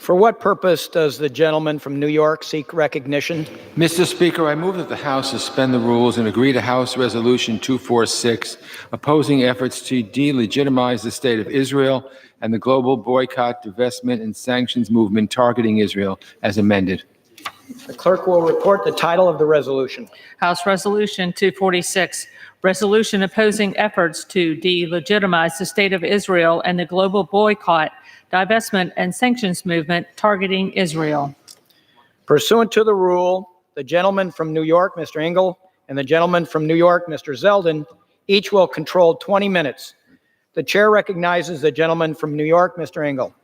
For what purpose does the gentleman from New York seek recognition? Mr. Speaker, I move that the House suspend the rules and agree to House Resolution 246, opposing efforts to delegitimize the State of Israel and the global boycott, divestment, and sanctions movement targeting Israel, as amended. The clerk will report the title of the resolution. House Resolution 246, resolution opposing efforts to delegitimize the State of Israel and the global boycott, divestment, and sanctions movement targeting Israel. Pursuant to the rule, the gentleman from New York, Mr. Engel, and the gentleman from New York, Mr. Zeldin, each will control 20 minutes. The chair recognizes the gentleman from New York, Mr. Engel.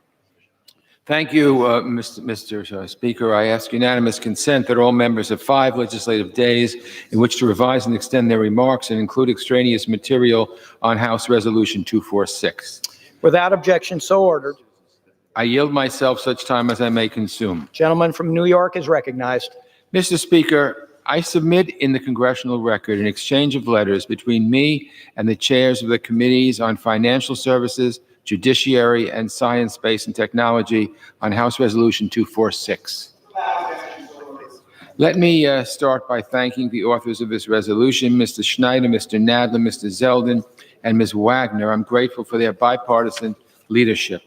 Thank you, Mr. Speaker. I ask unanimous consent that all members have 5 legislative days in which to revise and extend their remarks and include extraneous material on House Resolution 246. Without objection, so ordered. I yield myself such time as I may consume. Gentleman from New York is recognized. Mr. Speaker, I submit in the congressional record an exchange of letters between me and the chairs of the Committees on Financial Services, Judiciary, and Science, Space, and Technology on House Resolution 246. Let me start by thanking the authors of this resolution, Mr. Schneider, Mr. Nadler, Mr. Zeldin, and Ms. Wagner. I'm grateful for their bipartisan leadership.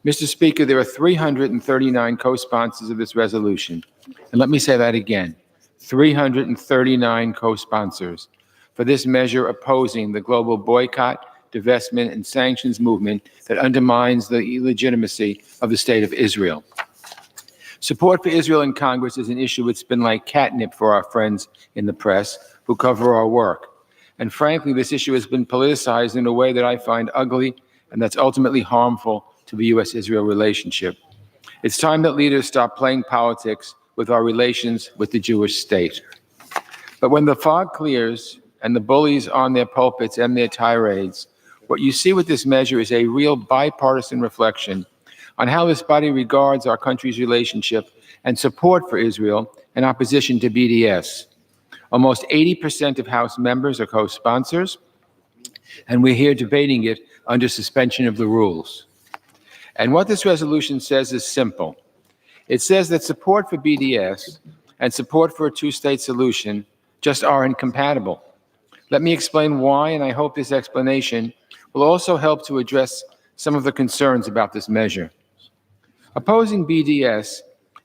Mr. Speaker, there are 339 co-sponsors of this resolution. And let me say that again, 339 co-sponsors for this measure opposing the global boycott, divestment, and sanctions movement that undermines the legitimacy of the State of Israel. Support for Israel in Congress is an issue that's been like catnip for our friends in the press who cover our work. And frankly, this issue has been politicized in a way that I find ugly and that's ultimately harmful to the U.S.-Israel relationship. It's time that leaders stop playing politics with our relations with the Jewish state. But when the fog clears and the bullies on their pulpits end their tirades, what you see with this measure is a real bipartisan reflection on how this body regards our country's relationship and support for Israel in opposition to BDS. Almost 80% of House members are co-sponsors, and we're here debating it under suspension of the rules. And what this resolution says is simple. It says that support for BDS and support for a two-state solution just aren't compatible. Let me explain why, and I hope this explanation will also help to address some of the concerns about this measure. Opposing BDS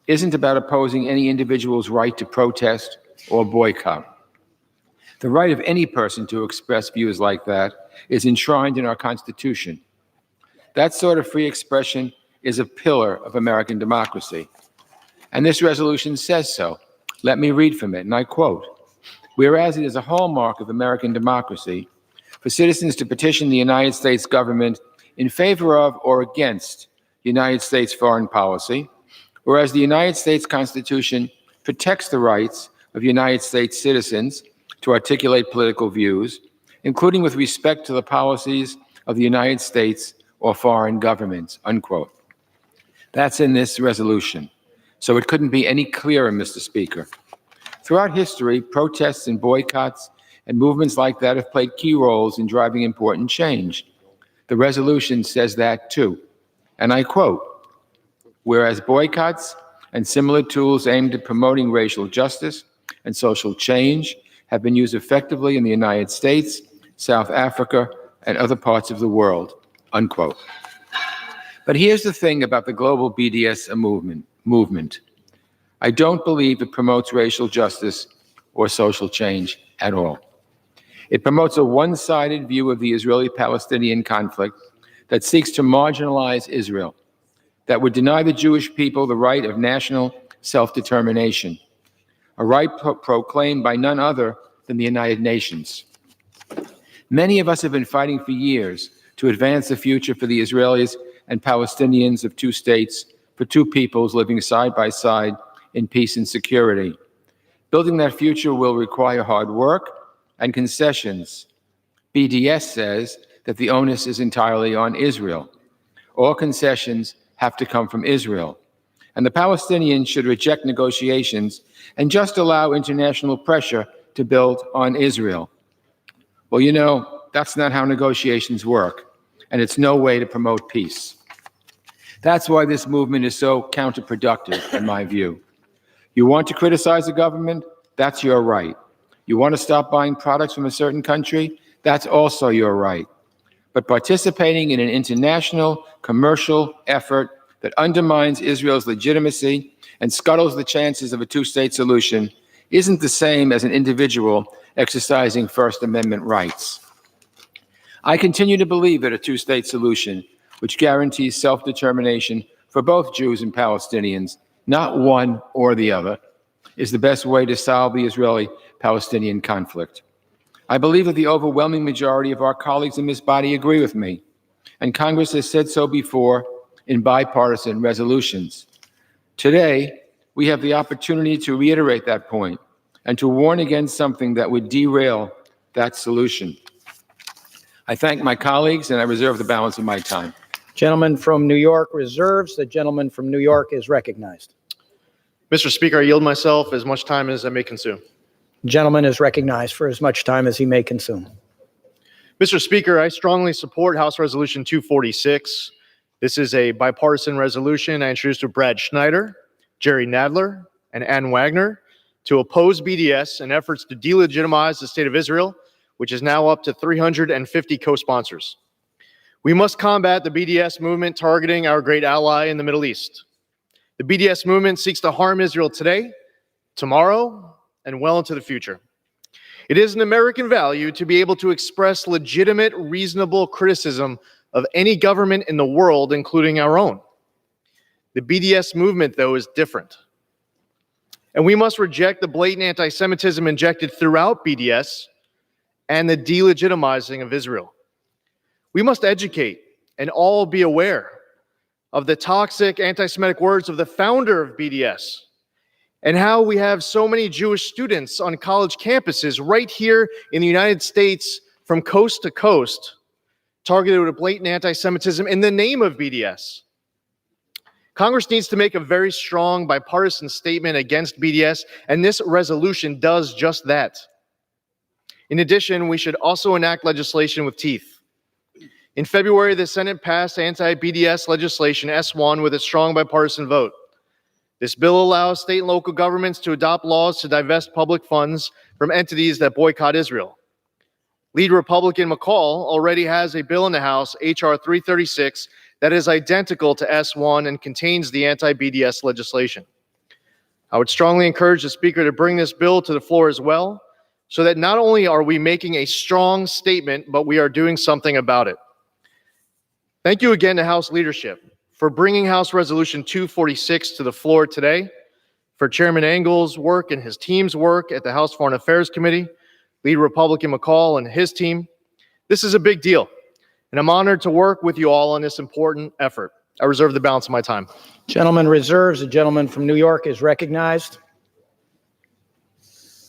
isn't about opposing any individual's right to protest or boycott. The right of any person to express views like that is enshrined in our Constitution. That sort of free expression is a pillar of American democracy. And this resolution says so. Let me read from it, and I quote, "Whereas it is a hallmark of American democracy for citizens to petition the United States government in favor of or against United States foreign policy, whereas the United States Constitution protects the rights of United States citizens to articulate political views, including with respect to the policies of the United States or foreign governments," unquote. That's in this resolution. So it couldn't be any clearer, Mr. Speaker. Throughout history, protests and boycotts and movements like that have played key roles in driving important change. The resolution says that too. And I quote, "Whereas boycotts and similar tools aimed at promoting racial justice and social change have been used effectively in the United States, South Africa, and other parts of the world," unquote. But here's the thing about the global BDS movement. I don't believe it promotes racial justice or social change at all. It promotes a one-sided view of the Israeli-Palestinian conflict that seeks to marginalize Israel, that would deny the Jewish people the right of national self-determination, a right proclaimed by none other than the United Nations. Many of us have been fighting for years to advance the future for the Israelis and Palestinians of two states, for two peoples living side by side in peace and security. Building that future will require hard work and concessions. BDS says that the onus is entirely on Israel. All concessions have to come from Israel. And the Palestinians should reject negotiations and just allow international pressure to build on Israel. Well, you know, that's not how negotiations work, and it's no way to promote peace. That's why this movement is so counterproductive, in my view. You want to criticize the government? That's your right. You want to stop buying products from a certain country? That's also your right. But participating in an international commercial effort that undermines Israel's legitimacy and scuttles the chances of a two-state solution isn't the same as an individual exercising First Amendment rights. I continue to believe that a two-state solution, which guarantees self-determination for both Jews and Palestinians, not one or the other, is the best way to solve the Israeli-Palestinian conflict. I believe that the overwhelming majority of our colleagues in this body agree with me, and Congress has said so before in bipartisan resolutions. Today, we have the opportunity to reiterate that point and to warn against something that would derail that solution. I thank my colleagues, and I reserve the balance of my time. Gentleman from New York reserves. The gentleman from New York is recognized. Mr. Speaker, I yield myself as much time as I may consume. Gentleman is recognized for as much time as he may consume. Mr. Speaker, I strongly support House Resolution 246. This is a bipartisan resolution I introduced with Brad Schneider, Jerry Nadler, and Ann Wagner to oppose BDS and efforts to delegitimize the State of Israel, which is now up to 350 co-sponsors. We must combat the BDS movement targeting our great ally in the Middle East. The BDS movement seeks to harm Israel today, tomorrow, and well into the future. It is an American value to be able to express legitimate, reasonable criticism of any government in the world, including our own. The BDS movement, though, is different. And we must reject the blatant anti-Semitism injected throughout BDS and the delegitimizing of Israel. We must educate and all be aware of the toxic anti-Semitic words of the founder of BDS and how we have so many Jewish students on college campuses right here in the United States from coast to coast targeted with blatant anti-Semitism in the name of BDS. Congress needs to make a very strong bipartisan statement against BDS, and this resolution does just that. In addition, we should also enact legislation with teeth. In February, the Senate passed anti-BDS legislation S1 with a strong bipartisan vote. This bill allows state and local governments to adopt laws to divest public funds from entities that boycott Israel. Lead Republican McCall already has a bill in the House, H.R. 336, that is identical to S1 and contains the anti-BDS legislation. I would strongly encourage the Speaker to bring this bill to the floor as well, so that not only are we making a strong statement, but we are doing something about it. Thank you again to House leadership for bringing House Resolution 246 to the floor today, for Chairman Engel's work and his team's work at the House Foreign Affairs Committee, Lead Republican McCall and his team. This is a big deal, and I'm honored to work with you all on this important effort. I reserve the balance of my time. Gentleman reserves. The gentleman from New York is recognized.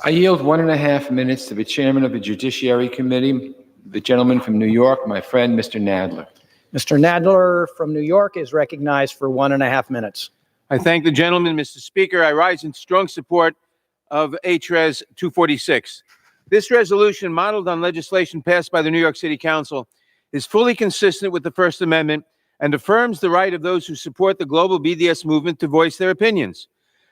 I yield 1.5 minutes to the chairman of the Judiciary Committee, the gentleman from New York, my friend, Mr. Nadler. Mr. Nadler from New York is recognized for 1.5 minutes. I thank the gentleman, Mr. Speaker. I rise in strong support of HRES 246. This resolution, modeled on legislation passed by the New York City Council, is fully consistent with the First Amendment and affirms the right of those who support the global BDS movement to voice their opinions.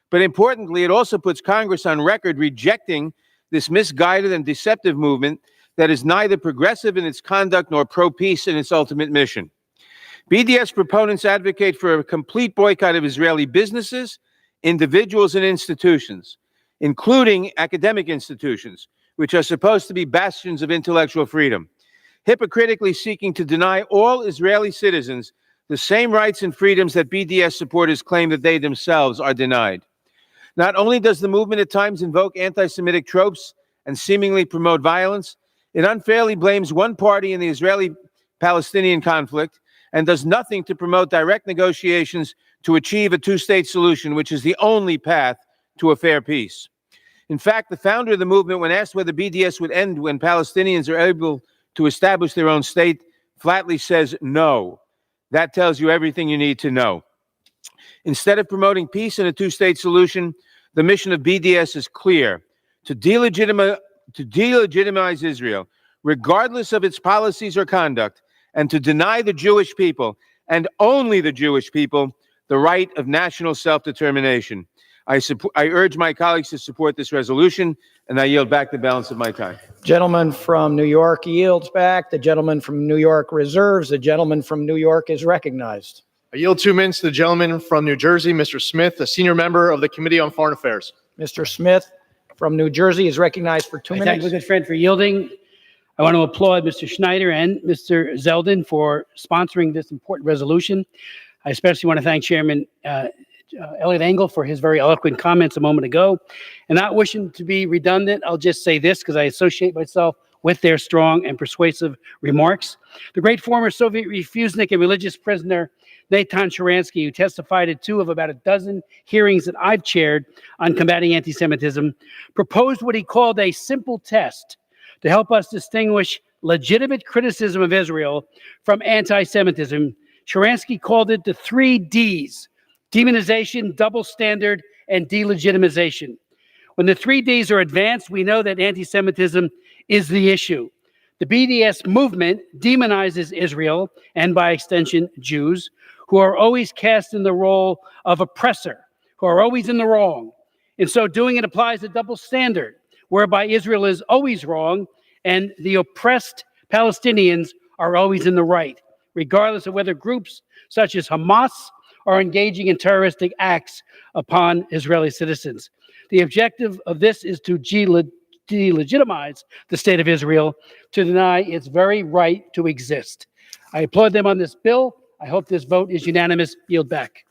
But importantly, it also puts Congress on record rejecting this misguided and deceptive movement that is neither progressive in its conduct nor pro-peace in its ultimate mission. BDS proponents advocate for a complete boycott of Israeli businesses, individuals, and institutions, including academic institutions, which are supposed to be bastions of intellectual freedom, hypocritically seeking to deny all Israeli citizens the same rights and freedoms that BDS supporters claim that they themselves are denied. Not only does the movement at times invoke anti-Semitic tropes and seemingly promote violence, it unfairly blames one party in the Israeli-Palestinian conflict and does nothing to promote direct negotiations to achieve a two-state solution, which is the only path to a fair peace. In fact, the founder of the movement, when asked whether BDS would end when Palestinians are able to establish their own state, flatly says no. That tells you everything you need to know. Instead of promoting peace and a two-state solution, the mission of BDS is clear: to delegitimize Israel, regardless of its policies or conduct, and to deny the Jewish people and only the Jewish people, the right of national self-determination. I urge my colleagues to support this resolution, and I yield back the balance of my time. Gentleman from New York yields back. The gentleman from New York reserves. The gentleman from New York is recognized. I yield 2 minutes to the gentleman from New Jersey, Mr. Smith, a senior member of the Committee on Foreign Affairs. Mr. Smith from New Jersey is recognized for 2 I thank minutes. my good friend for yielding. I want to applaud Mr. Schneider and Mr. Zeldin for sponsoring this important resolution. I especially want to thank Chairman Elliot Engel for his very eloquent comments a moment ago. And not wishing to be redundant, I'll just say this because I associate myself with their strong and persuasive remarks. The great former Soviet refusenik and religious prisoner Natan Sharansky, who testified at 2 of about a dozen hearings that I've chaired on combating anti-Semitism, proposed what he called a simple test to help us distinguish legitimate criticism of Israel from anti-Semitism. Sharansky called it the 3 Ds: demonization, double standard, and delegitimization. When the 3 Ds are advanced, we know that anti-Semitism is the issue. The BDS movement demonizes Israel, and by extension, Jews, who are always cast in the role of oppressor, who are always in the wrong. In so doing, it applies a double standard, whereby Israel is always wrong, and the oppressed Palestinians are always in the right, regardless of whether groups such as Hamas are engaging in terroristic acts upon Israeli citizens. The objective of this is to delegitimize the state of Israel, to deny its very right to exist. I applaud them on this bill. I hope this vote is unanimous. Yield back.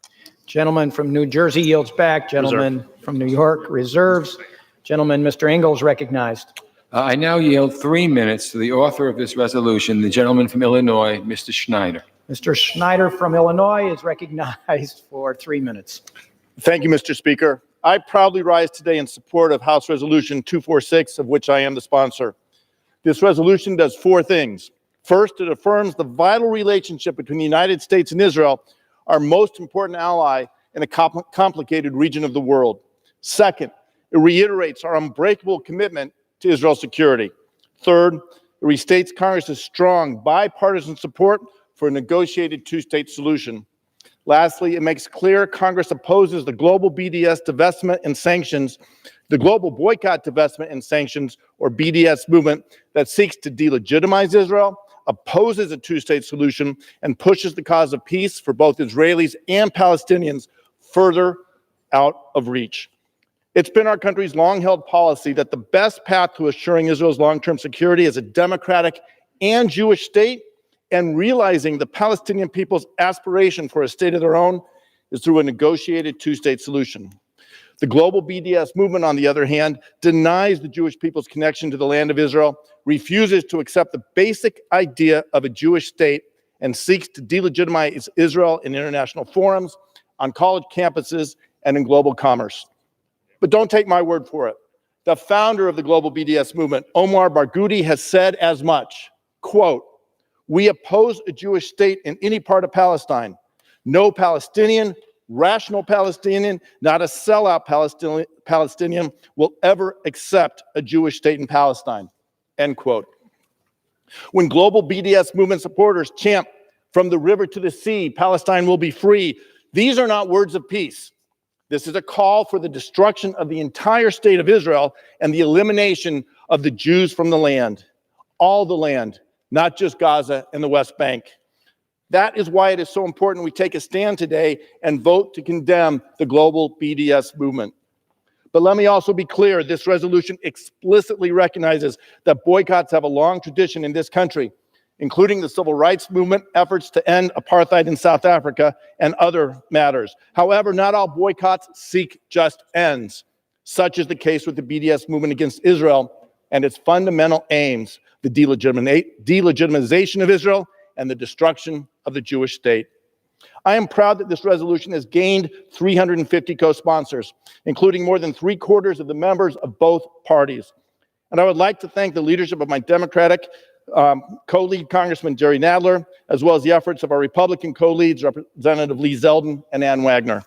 Gentleman from New Jersey yields back. Gentleman from New York reserves. Gentleman, Mr. Engel is recognized. I now yield 3 minutes to the author of this resolution, the gentleman from Illinois, Mr. Schneider. Mr. Schneider from Illinois is recognized for 3 minutes. Thank you, Mr. Speaker. I proudly rise today in support of House Resolution 246, of which I am the sponsor. This resolution does 4 things. First, it affirms the vital relationship between the United States and Israel, our most important ally in a complicated region of the world. Second, it reiterates our unbreakable commitment to Israel's security. Third, it restates Congress's strong bipartisan support for a negotiated 2-state solution. Lastly, it makes clear Congress opposes the global BDS divestment and sanctions, the global boycott, divestment, and sanctions, or BDS movement that seeks to delegitimize Israel, opposes a 2-state solution, and pushes the cause of peace for both Israelis and Palestinians further out of reach. It's been our country's long-held policy that the best path to assuring Israel's long-term security is a democratic and Jewish state, and realizing the Palestinian people's aspiration for a state of their own is through a negotiated 2-state solution. The global BDS movement, on the other hand, denies the Jewish people's connection to the land of Israel, refuses to accept the basic idea of a Jewish state, and seeks to delegitimize Israel in international forums, on college campuses, and in global commerce. But don't take my word for it. The founder of the global BDS movement, Omar Barghouti, has said as much, quote, "We oppose a Jewish state in any part of Palestine. No Palestinian, rational Palestinian, not a sellout Palestinian will ever accept a Jewish state in Palestine," end quote. When global BDS movement supporters chant, "From the river to the sea, Palestine will be free," these are not words of peace. This is a call for the destruction of the entire state of Israel and the elimination of the Jews from the land. All the land, not just Gaza and the West Bank. That is why it is so important we take a stand today and vote to condemn the global BDS movement. But let me also be clear, this resolution explicitly recognizes that boycotts have a long tradition in this country, including the civil rights movement, efforts to end apartheid in South Africa, and other matters. However, not all boycotts seek just ends. Such is the case with the BDS movement against Israel and its fundamental aims, the delegitimization of Israel and the destruction of the Jewish state. I am proud that this resolution has gained 350 co-sponsors, including more than 3/4 of the members of both parties. And I would like to thank the leadership of my Democratic co-lead Congressman Jerry Nadler, as well as the efforts of our Republican co-leads, Representative Lee Zeldin and Ann Wagner.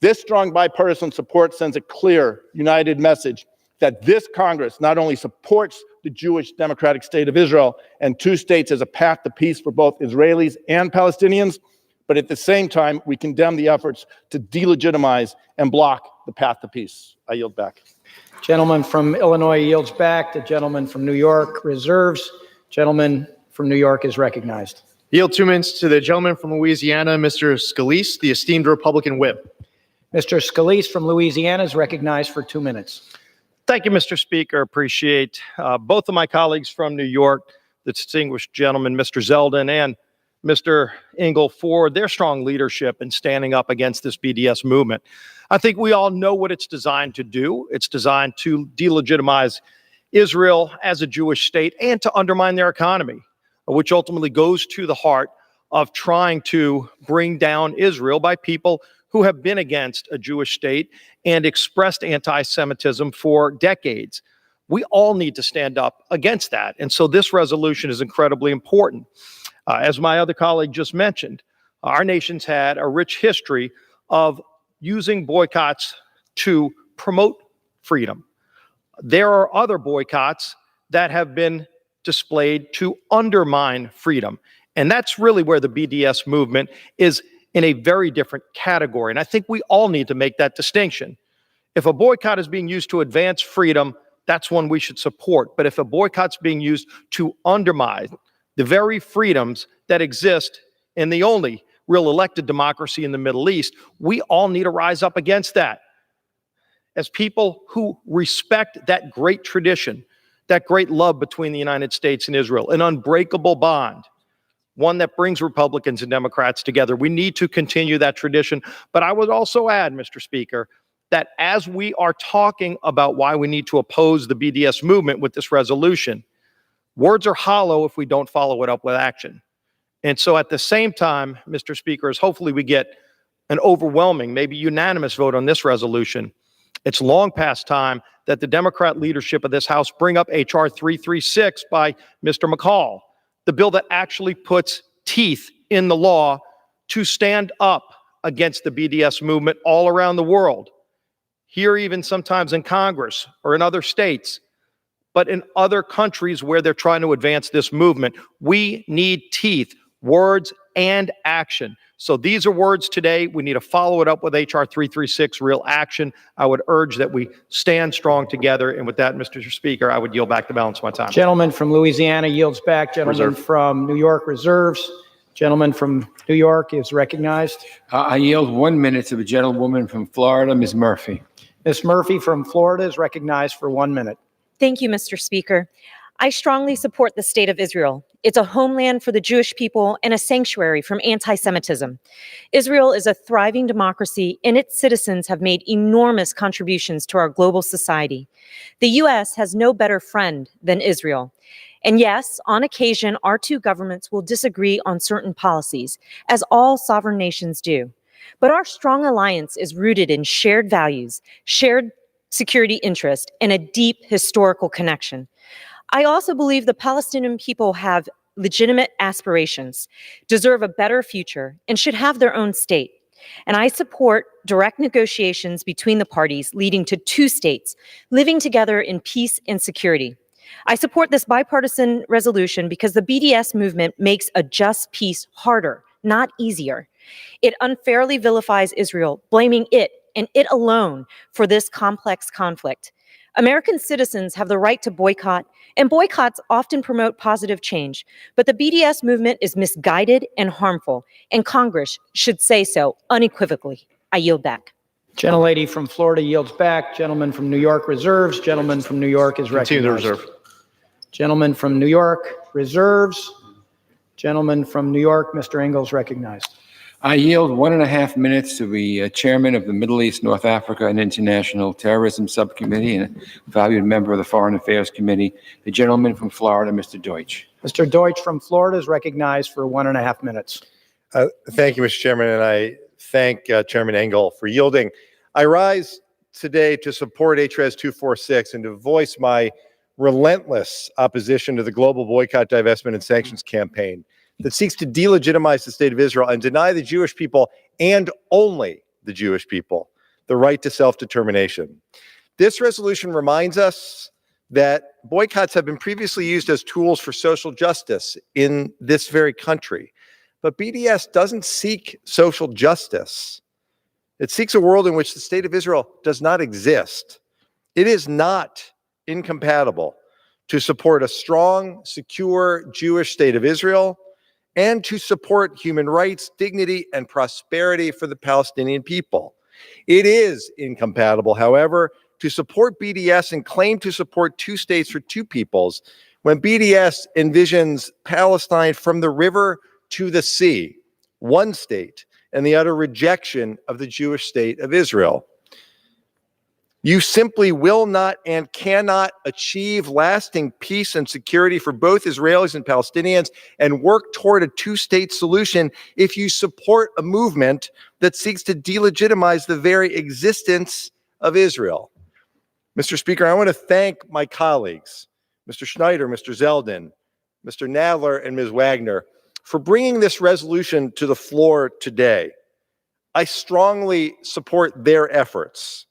This strong bipartisan support sends a clear, united message that this Congress not only supports the Jewish democratic state of Israel and 2 states as a path to peace for both Israelis and Palestinians, But at the same time, we condemn the efforts to delegitimize and block the path to peace. I yield back. Gentleman from Illinois yields back. The gentleman from New York reserves. Gentleman from New York is recognized. Yield 2 minutes to the gentleman from Louisiana, Mr. Scalise, the esteemed Republican whip. Mr. Scalise from Louisiana is recognized for 2 minutes. Thank you, Mr. Speaker. Appreciate both of my colleagues from New York, the distinguished gentleman, Mr. Zeldin, and Mr. Engel, for their strong leadership in standing up against this BDS movement. I think we all know what it's designed to do. It's designed to delegitimize Israel as a Jewish state and to undermine their economy, which ultimately goes to the heart of trying to bring down Israel by people who have been against a Jewish state and expressed anti-Semitism for decades. We all need to stand up against that. And so this resolution is incredibly important. As my other colleague just mentioned, our nation's had a rich history of using boycotts to promote freedom. There are other boycotts that have been displayed to undermine freedom. And that's really where the BDS movement is in a very different category. And I think we all need to make that distinction. If a boycott is being used to advance freedom, that's one we should support. But if a boycott's being used to undermine the very freedoms that exist in the only real elected democracy in the Middle East, we all need to rise up against that. As people who respect that great tradition, that great love between the United States and Israel, an unbreakable bond, one that brings Republicans and Democrats together. We need to continue that tradition. But I would also add, Mr. Speaker, that as we are talking about why we need to oppose the BDS movement with this resolution, words are hollow if we don't follow it up with action. And so at the same time, Mr. Speaker, as hopefully we get an overwhelming, maybe unanimous vote on this resolution, it's long past time that the Democrat leadership of this House bring up H.R. 336 by Mr. McCall, the bill that actually puts teeth in the law to stand up against the BDS movement all around the world. Here, even sometimes in Congress or in other states, but in other countries where they're trying to advance this movement. We need teeth, words, and action. So these are words today. We need to follow it up with H.R. 336, real action. I would urge that we stand strong together. And with that, Mr. Speaker, I would yield back the balance of my time. Gentleman from Louisiana yields back. Gentleman Reserve. from New York reserves. Gentleman from New York is recognized. I yield 1 minute to the gentlewoman from Florida, Ms. Murphy. Ms. Murphy from Florida is recognized for 1 minute. Thank you, Mr. Speaker. I strongly support the state of Israel. It's a homeland for the Jewish people and a sanctuary from anti-Semitism. Israel is a thriving democracy, and its citizens have made enormous contributions to our global society. The U.S. has no better friend than Israel. And yes, on occasion, our two governments will disagree on certain policies, as all sovereign nations do. But our strong alliance is rooted in shared values, shared security interest, and a deep historical connection. I also believe the Palestinian people have legitimate aspirations, deserve a better future, and should have their own state. And I support direct negotiations between the parties leading to two states living together in peace and security. I support this bipartisan resolution because the BDS movement makes a just peace harder, not easier. It unfairly vilifies Israel, blaming it and it alone for this complex conflict. American citizens have the right to boycott, and boycotts often promote positive change. But the BDS movement is misguided and harmful, and Congress should say so unequivocally. I yield back. Gentlelady from Florida yields back. Gentleman from New York reserves. Gentleman from New York is Continue to recognized. reserve. Gentleman from New York reserves. Gentleman from New York, Mr. Engel, is recognized. I yield 1.5 minutes to the chairman of the Middle East, North Africa, and International Terrorism Subcommittee and a valued member of the Foreign Affairs Committee, the gentleman from Florida, Mr. Deutsch. Mr. Deutsch from Florida is recognized for 1.5 minutes. Thank you, Mr. Chairman, and I thank Chairman Engel for yielding. I rise today to support HRES 246 and to voice my relentless opposition to the global boycott, divestment, and sanctions campaign that seeks to delegitimize the state of Israel and deny the Jewish people, and only the Jewish people, the right to self-determination. This resolution reminds us that boycotts have been previously used as tools for social justice in this very country. But BDS doesn't seek social justice. It seeks a world in which the state of Israel does not exist. It is not incompatible to support a strong, secure Jewish state of Israel and to support human rights, dignity, and prosperity for the Palestinian people. It is incompatible, however, to support BDS and claim to support two states for two peoples when BDS envisions Palestine from the river to the sea, one state, and the utter rejection of the Jewish state of Israel. You simply will not and cannot achieve lasting peace and security for both Israelis and Palestinians and work toward a two-state solution if you support a movement that seeks to delegitimize the very existence of Israel. Mr. Speaker, I want to thank my colleagues, Mr. Schneider, Mr. Zeldin, Mr. Nadler, and Ms. Wagner, for bringing this resolution to the floor today. I strongly support their efforts.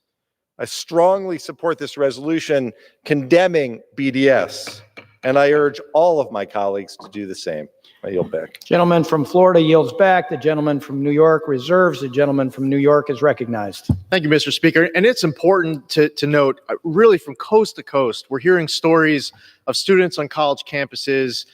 I strongly support this resolution condemning BDS, and I urge all of my colleagues to do the same. I yield back. Gentleman from Florida yields back. The gentleman from New York reserves. The gentleman from New York is recognized. Thank you, Mr. Speaker. And it's important to note, really from coast to coast, we're hearing stories of students on college campuses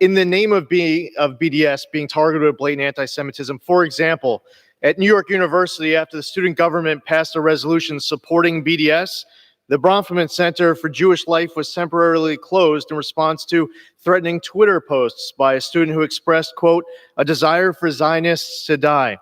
in the name of BDS being targeted with blatant anti-Semitism. For example, at New York University, after the student government passed a resolution supporting BDS, the Bronfman Center for Jewish Life was temporarily closed in response to threatening Twitter posts by a student who expressed, quote, a desire for Zionists to die.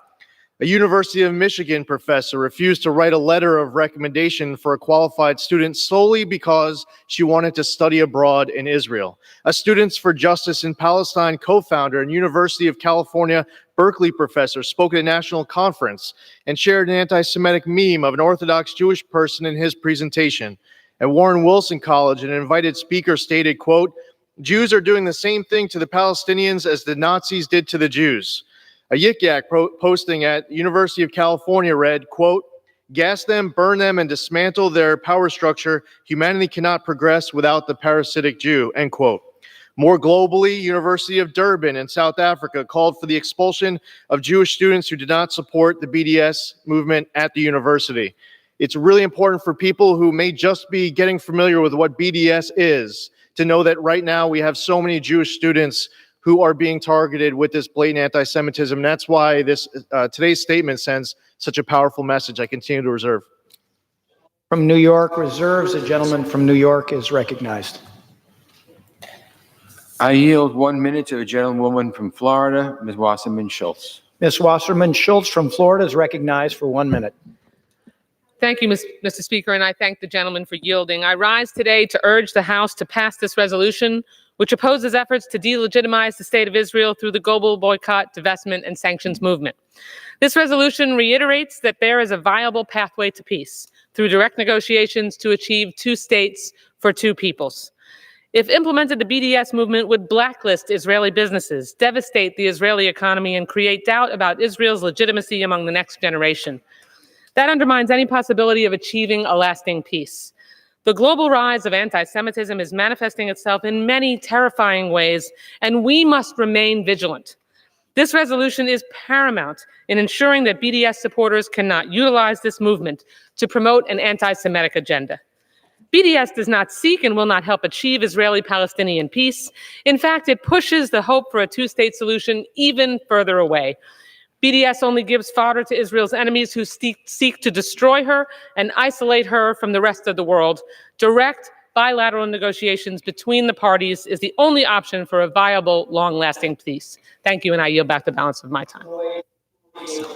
A University of Michigan professor refused to write a letter of recommendation for a qualified student solely because she wanted to study abroad in Israel. A Students for Justice in Palestine co-founder and University of California Berkeley professor spoke at a national conference and shared an anti-Semitic meme of an Orthodox Jewish person in his presentation. At Warren Wilson College, an invited speaker stated, quote, Jews are doing the same thing to the Palestinians as the Nazis did to the Jews. A Yik Yak posting at University of California read, quote, gas them, burn them, and dismantle their power structure. Humanity cannot progress without the parasitic Jew, end quote. More globally, University of Durban in South Africa called for the expulsion of Jewish students who did not support the BDS movement at the university. It's really important for people who may just be getting familiar with what BDS is to know that right now we have so many Jewish students who are being targeted with this blatant anti-Semitism. That's why this today's statement sends such a powerful message. I continue to reserve. From New York reserves. The gentleman from New York is recognized. I yield 1 minute to a gentlewoman from Florida, Ms. Wasserman Schultz. Ms. Wasserman Schultz from Florida is recognized for 1 minute. Thank you, Mr. Speaker, and I thank the gentleman for yielding. I rise today to urge the House to pass this resolution, which opposes efforts to delegitimize the state of Israel through the global boycott, divestment, and sanctions movement. This resolution reiterates that there is a viable pathway to peace through direct negotiations to achieve two states for two peoples. If implemented, the BDS movement would blacklist Israeli businesses, devastate the Israeli economy, and create doubt about Israel's legitimacy among the next generation. That undermines any possibility of achieving a lasting peace. The global rise of anti-Semitism is manifesting itself in many terrifying ways, and we must remain vigilant. This resolution is paramount in ensuring that BDS supporters cannot utilize this movement to promote an anti-Semitic agenda. BDS does not seek and will not help achieve Israeli-Palestinian peace. In fact, it pushes the hope for a two-state solution even further away. BDS only gives fodder to Israel's enemies who seek to destroy her and isolate her from the rest of the world. Direct bilateral negotiations between the parties is the only option for a viable, long-lasting peace. Thank you, and I yield back the balance of my time.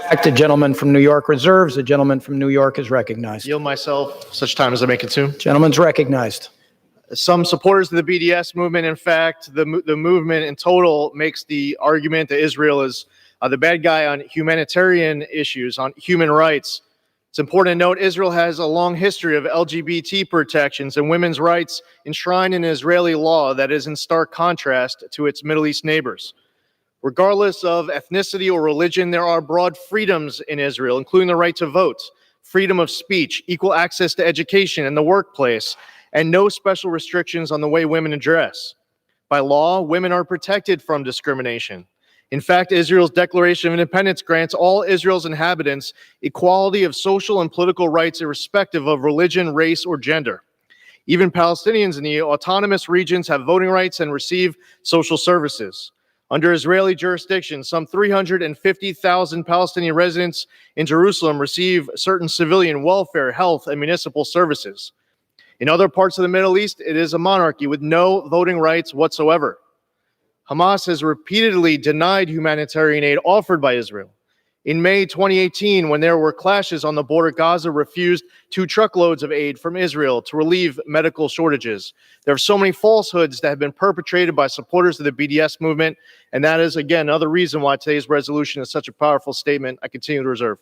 Back to gentleman from New York reserves. The gentleman from New York is recognized. Yield myself such time as I may consume. Gentleman's recognized. Some supporters of the BDS movement, in fact, the movement in total makes the argument that Israel is the bad guy on humanitarian issues, on human rights. It's important to note Israel has a long history of LGBT protections and women's rights enshrined in Israeli law that is in stark contrast to its Middle East neighbors. Regardless of ethnicity or religion, there are broad freedoms in Israel, including the right to vote, freedom of speech, equal access to education and the workplace, and no special restrictions on the way women dress. By law, women are protected from discrimination. In fact, Israel's Declaration of Independence grants all Israel's inhabitants equality of social and political rights irrespective of religion, race, or gender. Even Palestinians in the autonomous regions have voting rights and receive social services. Under Israeli jurisdiction, some 350,000 Palestinian residents in Jerusalem receive certain civilian welfare, health, and municipal services. In other parts of the Middle East, it is a monarchy with no voting rights whatsoever. Hamas has repeatedly denied humanitarian aid offered by Israel. In May 2018, when there were clashes on the border, Gaza refused 2 truckloads of aid from Israel to relieve medical shortages. There are so many falsehoods that have been perpetrated by supporters of the BDS movement, and that is, again, another reason why today's resolution is such a powerful statement. I continue to reserve.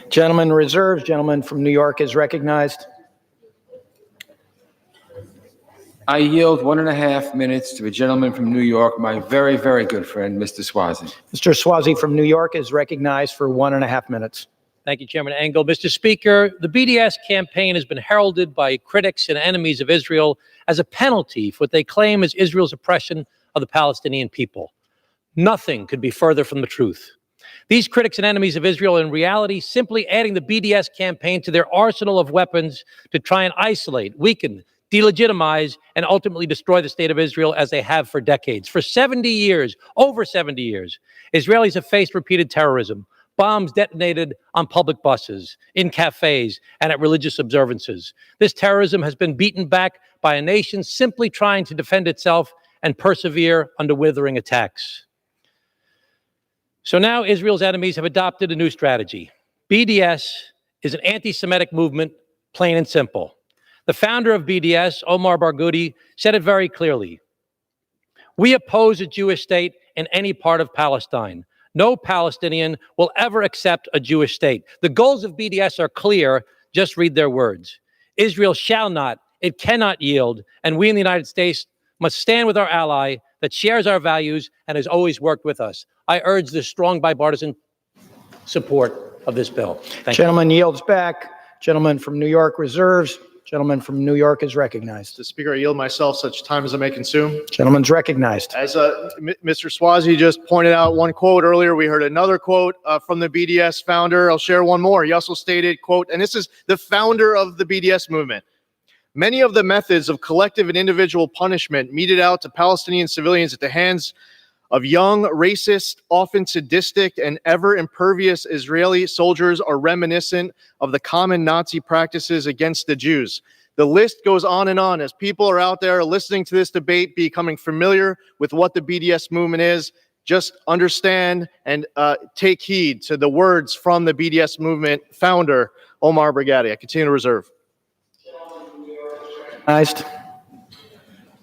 Gentleman reserves. Gentleman from New York is recognized. I yield 1.5 minutes to the gentleman from New York, my very, very good friend, Mr. Swazi. Mr. Swazi from New York is recognized for 1.5 minutes. Thank you, Chairman Engel. Mr. Speaker, the BDS campaign has been heralded by critics and enemies of Israel as a penalty for what they claim is Israel's oppression of the Palestinian people. Nothing could be further from the truth. These critics and enemies of Israel are in reality simply adding the BDS campaign to their arsenal of weapons to try and isolate, weaken, delegitimize, and ultimately destroy the state of Israel as they have for decades. For 70 years, over 70 years, Israelis have faced repeated terrorism, bombs detonated on public buses, in cafes, and at religious observances. This terrorism has been beaten back by a nation simply trying to defend itself and persevere under withering attacks. So now Israel's enemies have adopted a new strategy. BDS is an anti-Semitic movement, plain and simple. The founder of BDS, Omar Barghouti, said it very clearly. We oppose a Jewish state in any part of Palestine. No Palestinian will ever accept a Jewish state. The goals of BDS are clear. Just read their words. Israel shall not, it cannot yield, and we in the United States must stand with our ally that shares our values and has always worked with us. I urge the strong bipartisan support of this bill. Thank you. Gentleman yields back. Gentleman from New York reserves. Gentleman from New York is recognized. Mr. Speaker, I yield myself such time as I may consume. Gentleman's recognized. As Mr. Swazi just pointed out one quote earlier, we heard another quote from the BDS founder. I'll share one more. He also stated, quote, and this is the founder of the BDS movement. Many of the methods of collective and individual punishment meted out to Palestinian civilians at the hands of young, racist, often sadistic, and ever impervious Israeli soldiers are reminiscent of the common Nazi practices against the Jews. The list goes on and on as people are out there listening to this debate, becoming familiar with what the BDS movement is. Just understand and take heed to the words from the BDS movement founder, Omar Barghouti. I continue to reserve. Recognized.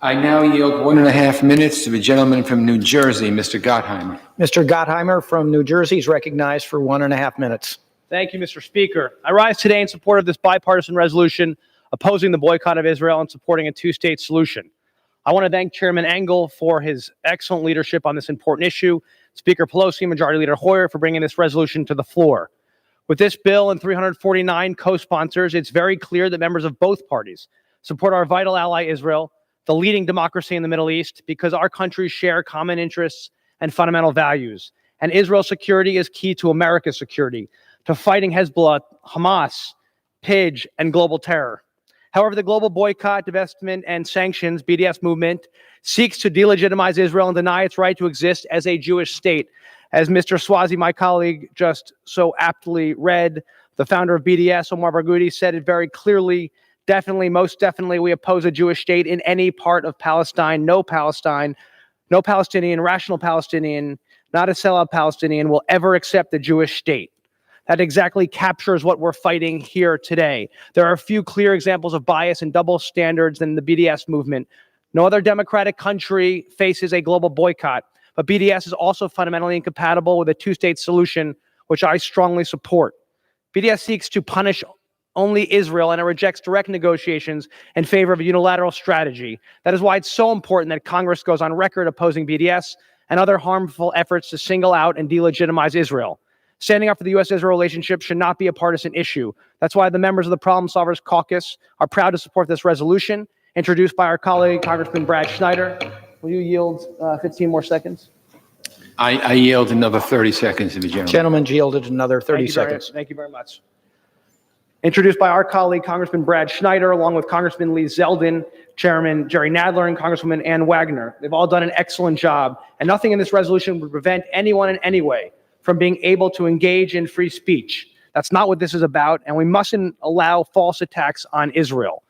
I now yield 1.5 minutes to the gentleman from New Jersey, Mr. Gottheimer. Mr. Gottheimer from New Jersey is recognized for 1.5 minutes. Thank you, Mr. Speaker. I rise today in support of this bipartisan resolution opposing the boycott of Israel and supporting a two-state solution. I want to thank Chairman Engel for his excellent leadership on this important issue, Speaker Pelosi and Majority Leader Hoyer for bringing this resolution to the floor. With this bill and 349 co-sponsors, it's very clear that members of both parties support our vital ally Israel, the leading democracy in the Middle East, because our countries share common interests and fundamental values. And Israel's security is key to America's security, to fighting Hezbollah, Hamas, PIJ, and global terror. However, the global boycott, divestment, and sanctions BDS movement seeks to delegitimize Israel and deny its right to exist as a Jewish state. As Mr. Swazi, my colleague, just so aptly read, the founder of BDS, Omar Barghouti, said it very clearly. Definitely, most definitely, we oppose a Jewish state in any part of Palestine. No Palestinian, rational Palestinian, not a sellout Palestinian will ever accept the Jewish state. That exactly captures what we're fighting here today. There are a few clear examples of bias and double standards in the BDS movement. No other democratic country faces a global boycott, but BDS is also fundamentally incompatible with a two-state solution, which I strongly support. BDS seeks to punish only Israel, and it rejects direct negotiations in favor of a unilateral strategy. That is why it's so important that Congress goes on record opposing BDS and other harmful efforts to single out and delegitimize Israel. Standing up for the U.S.-Israel relationship should not be a partisan issue. That's why the members of the Problem Solvers Caucus are proud to support this resolution, introduced by our colleague, Congressman Brad Schneider. Will you yield 15 more seconds? I yield another 30 seconds to the gentleman. Gentleman yielded another 30 Thank you very- seconds. Thank you very much. Introduced by our colleague, Congressman Brad Schneider, along with Congressman Lee Zeldin, Chairman Jerry Nadler, and Congresswoman Ann Wagner. They've all done an excellent job, and nothing in this resolution would prevent anyone in any way from being able to engage in free speech. That's not what this is about, and we mustn't allow false attacks on Israel.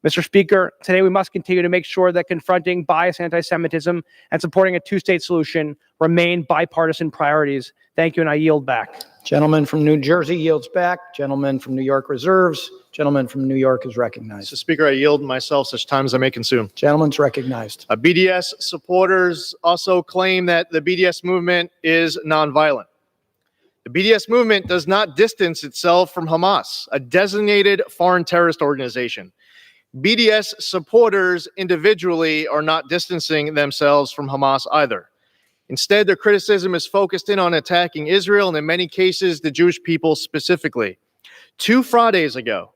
Mr. Speaker, today we must continue to make sure that confronting bias anti-Semitism and supporting a two-state solution remain bipartisan priorities. Thank you, and I yield back. Gentleman from New Jersey yields back. Gentleman from New York reserves. Gentleman from New York is recognized. Mr. Speaker, I yield myself such time as I may consume. Gentleman's recognized. BDS supporters also claim that the BDS movement is nonviolent. The BDS movement does not distance itself from Hamas, a designated foreign terrorist organization. BDS supporters individually are not distancing themselves from Hamas either. Instead, their criticism is focused in on attacking Israel and in many cases, the Jewish people specifically. 2 Fridays ago,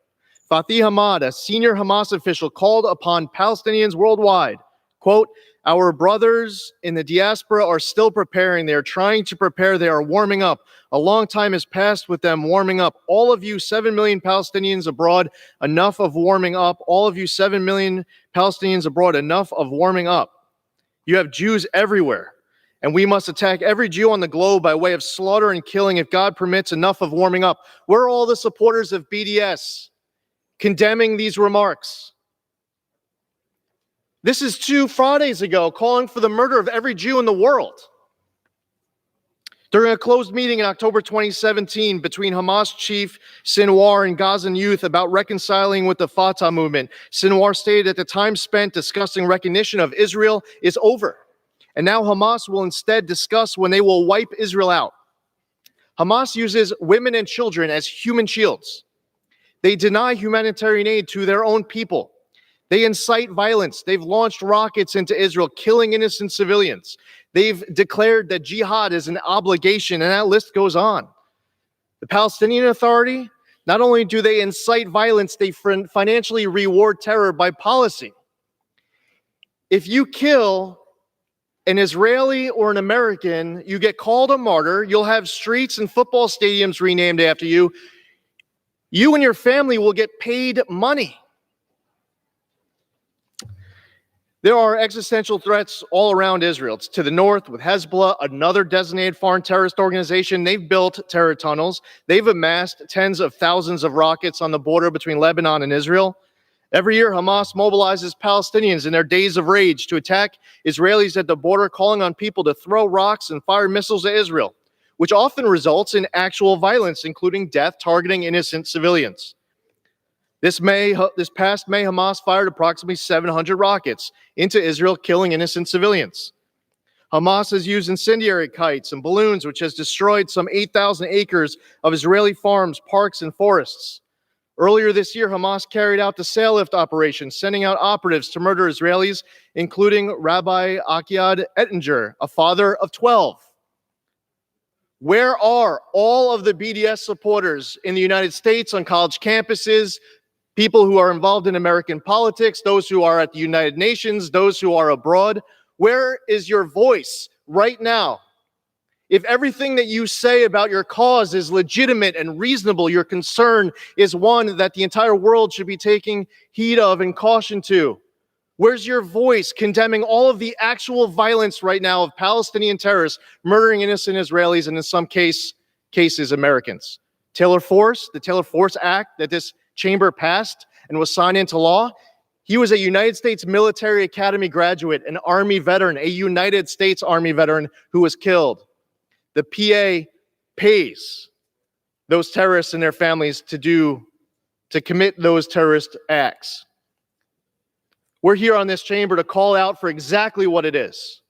Fatih Hamad, a senior Hamas official, called upon Palestinians worldwide, quote, "Our brothers in the diaspora are still preparing. They are trying to prepare. They are warming up. A long time has passed with them warming up. All of you 7 million Palestinians abroad, enough of warming up. All of you 7 million Palestinians abroad, enough of warming up. You have Jews everywhere, and we must attack every Jew on the globe by way of slaughter and killing if God permits. Enough of warming up." Where are all the supporters of BDS condemning these remarks? This is 2 Fridays ago, calling for the murder of every Jew in the world. During a closed meeting in October 2017 between Hamas chief Sinwar and Gazan youth about reconciling with the Fatah movement, Sinwar stated that the time spent discussing recognition of Israel is over, and now Hamas will instead discuss when they will wipe Israel out. Hamas uses women and children as human shields. They deny humanitarian aid to their own people. They incite violence. They've launched rockets into Israel, killing innocent civilians. They've declared that jihad is an obligation, and that list goes on. The Palestinian Authority, not only do they incite violence, they financially reward terror by policy. If you kill an Israeli or an American, you get called a martyr. You'll have streets and football stadiums renamed after you. You and your family will get paid money. There are existential threats all around Israel. It's to the north with Hezbollah, another designated foreign terrorist organization. They've built terror tunnels. They've amassed tens of thousands of rockets on the border between Lebanon and Israel. Every year, Hamas mobilizes Palestinians in their days of rage to attack Israelis at the border, calling on people to throw rocks and fire missiles at Israel, which often results in actual violence, including death, targeting innocent civilians. This past May, Hamas fired approximately 700 rockets into Israel, killing innocent civilians. Hamas has used incendiary kites and balloons, which has destroyed some 8,000 acres of Israeli farms, parks, and forests. Earlier this year, Hamas carried out the sail lift operation, sending out operatives to murder Israelis, including Rabbi Akiad Ettinger, a father of 12. Where are all of the BDS supporters in the United States, on college campuses, people who are involved in American politics, those who are at the United Nations, those who are abroad? Where is your voice right now? If everything that you say about your cause is legitimate and reasonable, your concern is one that the entire world should be taking heed of and caution to, where's your voice condemning all of the actual violence right now of Palestinian terrorists murdering innocent Israelis and in some cases Americans? Taylor Force, the Taylor Force Act that this chamber passed and was signed into law, he was a United States Military Academy graduate, an Army veteran, a United States Army veteran who was killed. The PA pays those terrorists and their families to commit those terrorist acts. We're here on this chamber to call out for exactly what it is.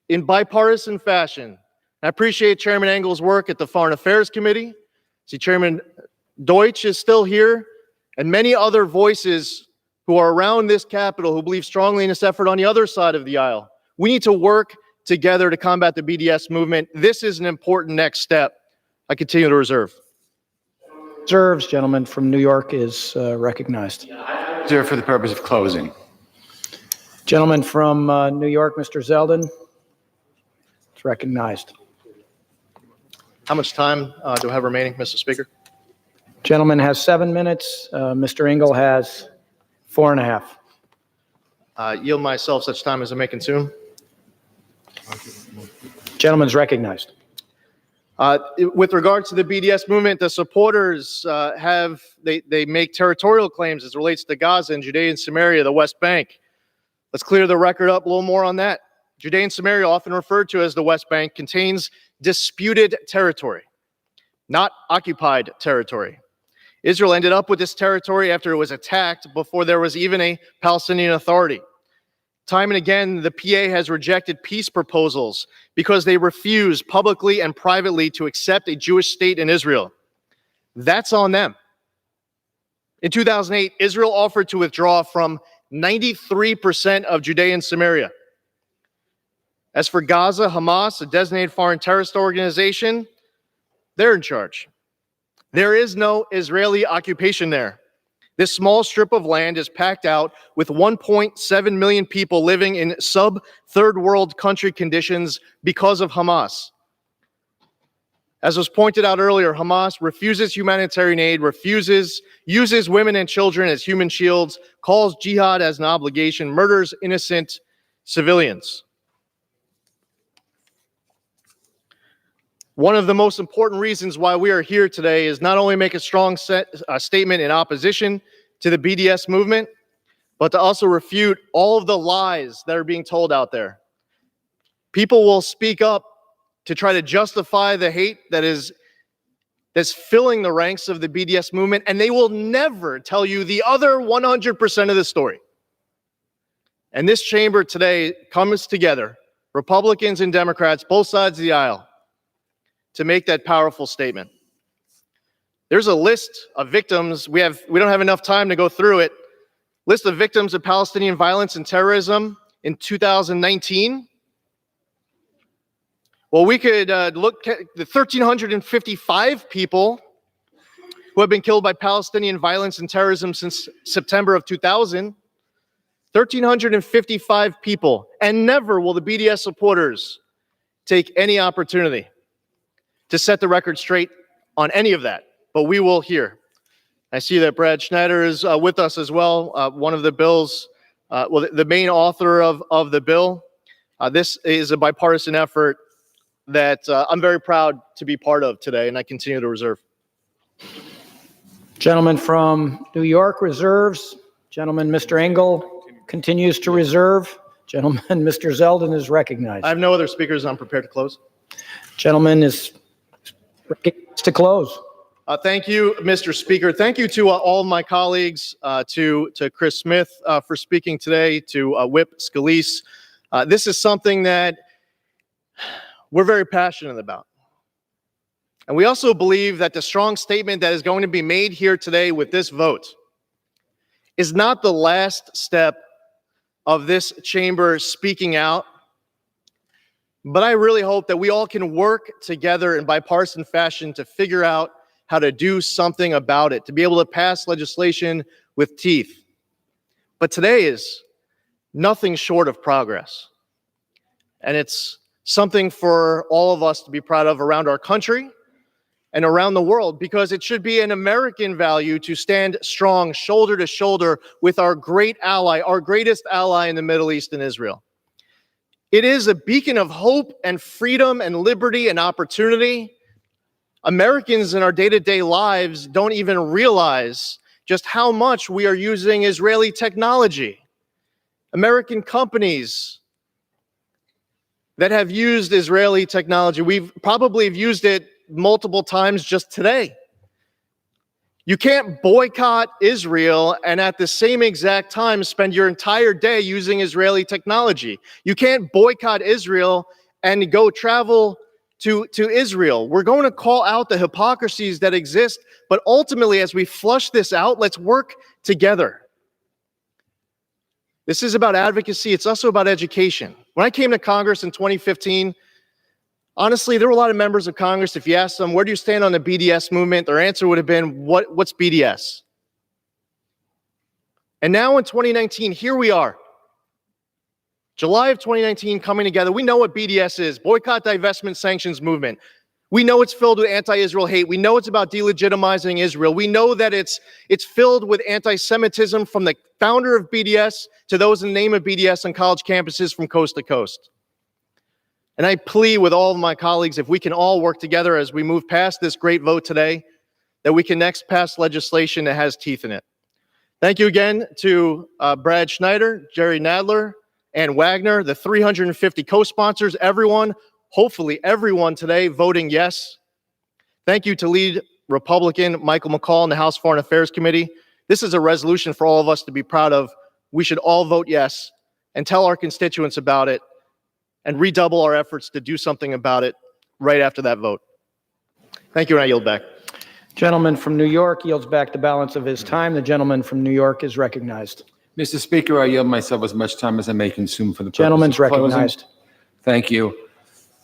In bipartisan fashion, I appreciate Chairman Engel's work at the Foreign Affairs Committee. See, Chairman Deutsch is still here, and many other voices who are around this Capitol who believe strongly in this effort on the other side of the aisle. We need to work together to combat the BDS movement. This is an important next step. I continue to reserve. Reserves. Gentleman from New York is recognized. Reserve for the purpose of closing. Gentleman from New York, Mr. Zeldin. It's recognized. How much time do I have remaining, Mr. Speaker? Gentleman has 7 minutes. Mr. Engel has 4.5. Yield myself such time as I may consume. Gentleman's recognized. With regards to the BDS movement, the supporters they make territorial claims as it relates to Gaza and Judea and Samaria, the West Bank. Let's clear the record up a little more on that. Judea and Samaria, often referred to as the West Bank, contains disputed territory, not occupied territory. Israel ended up with this territory after it was attacked before there was even a Palestinian Authority. Time and again, the PA has rejected peace proposals because they refuse publicly and privately to accept a Jewish state in Israel. That's on them. In 2008, Israel offered to withdraw from 93% of Judea and Samaria. As for Gaza, Hamas, a designated foreign terrorist organization, they're in charge. There is no Israeli occupation there. This small strip of land is packed out with 1.7 million people living in sub-third world country conditions because of Hamas. As was pointed out earlier, Hamas refuses humanitarian aid, uses women and children as human shields, calls jihad as an obligation, murders innocent civilians. One of the most important reasons why we are here today is not only make a strong statement in opposition to the BDS movement, but to also refute all of the lies that are being told out there. People will speak up to try to justify the hate that's filling the ranks of the BDS movement, and they will never tell you the other 100% of the story. And this chamber today comes together, Republicans and Democrats, both sides of the aisle, to make that powerful statement. There's a list of victims. We don't have enough time to go through it. List of victims of Palestinian violence and terrorism in 2019. Well, we could look at the 1,355 people who have been killed by Palestinian violence and terrorism since September of 2000. 1,355 people, and never will the BDS supporters take any opportunity to set the record straight on any of that, but we will here. I see that Brad Schneider is with us as well, one of the bills, the main author of the bill. This is a bipartisan effort that I'm very proud to be part of today, and I continue to reserve. Gentleman from New York reserves. Gentleman, Mr. Engel, continues to reserve. Gentleman, Mr. Zeldin is recognized. I have no other speakers. I'm prepared to close. Gentleman is recognized to close. Thank you, Mr. Speaker. Thank you to all of my colleagues, to Chris Smith for speaking today, to Whip Scalise. This is something that we're very passionate about. And we also believe that the strong statement that is going to be made here today with this vote is not the last step of this chamber speaking out, but I really hope that we all can work together in bipartisan fashion to figure out how to do something about it, to be able to pass legislation with teeth. But today is nothing short of progress. And it's something for all of us to be proud of around our country and around the world, because it should be an American value to stand strong, shoulder to shoulder with our great ally, our greatest ally in the Middle East and Israel. It is a beacon of hope and freedom and liberty and opportunity. Americans in our day-to-day lives don't even realize just how much we are using Israeli technology. American companies that have used Israeli technology, we've probably used it multiple times just today. You can't boycott Israel and at the same exact time spend your entire day using Israeli technology. You can't boycott Israel and go travel to Israel. We're going to call out the hypocrisies that exist, but ultimately, as we flush this out, let's work together. This is about advocacy. It's also about education. When I came to Congress in 2015, honestly, there were a lot of members of Congress, if you asked them, where do you stand on the BDS movement? Their answer would have been, what's BDS? And now in 2019, here we are. July of 2019 coming together. We know what BDS is, boycott, divestment, sanctions movement. We know it's filled with anti-Israel hate. We know it's about delegitimizing Israel. We know that it's filled with anti-Semitism from the founder of BDS to those in the name of BDS on college campuses from coast to coast. And I plead with all of my colleagues, if we can all work together as we move past this great vote today, that we can next pass legislation that has teeth in it. Thank you again to Brad Schneider, Jerry Nadler, Ann Wagner, the 350 co-sponsors, everyone, hopefully everyone today voting yes. Thank you to lead Republican Michael McCall in the House Foreign Affairs Committee. This is a resolution for all of us to be proud of. We should all vote yes and tell our constituents about it and redouble our efforts to do something about it right after that vote. Thank you, and I yield back. Gentleman from New York yields back the balance of his time. The gentleman from New York is recognized. Mr. Speaker, I yield myself as much time as I may consume for the purpose Gentleman's of closing. recognized. Thank you.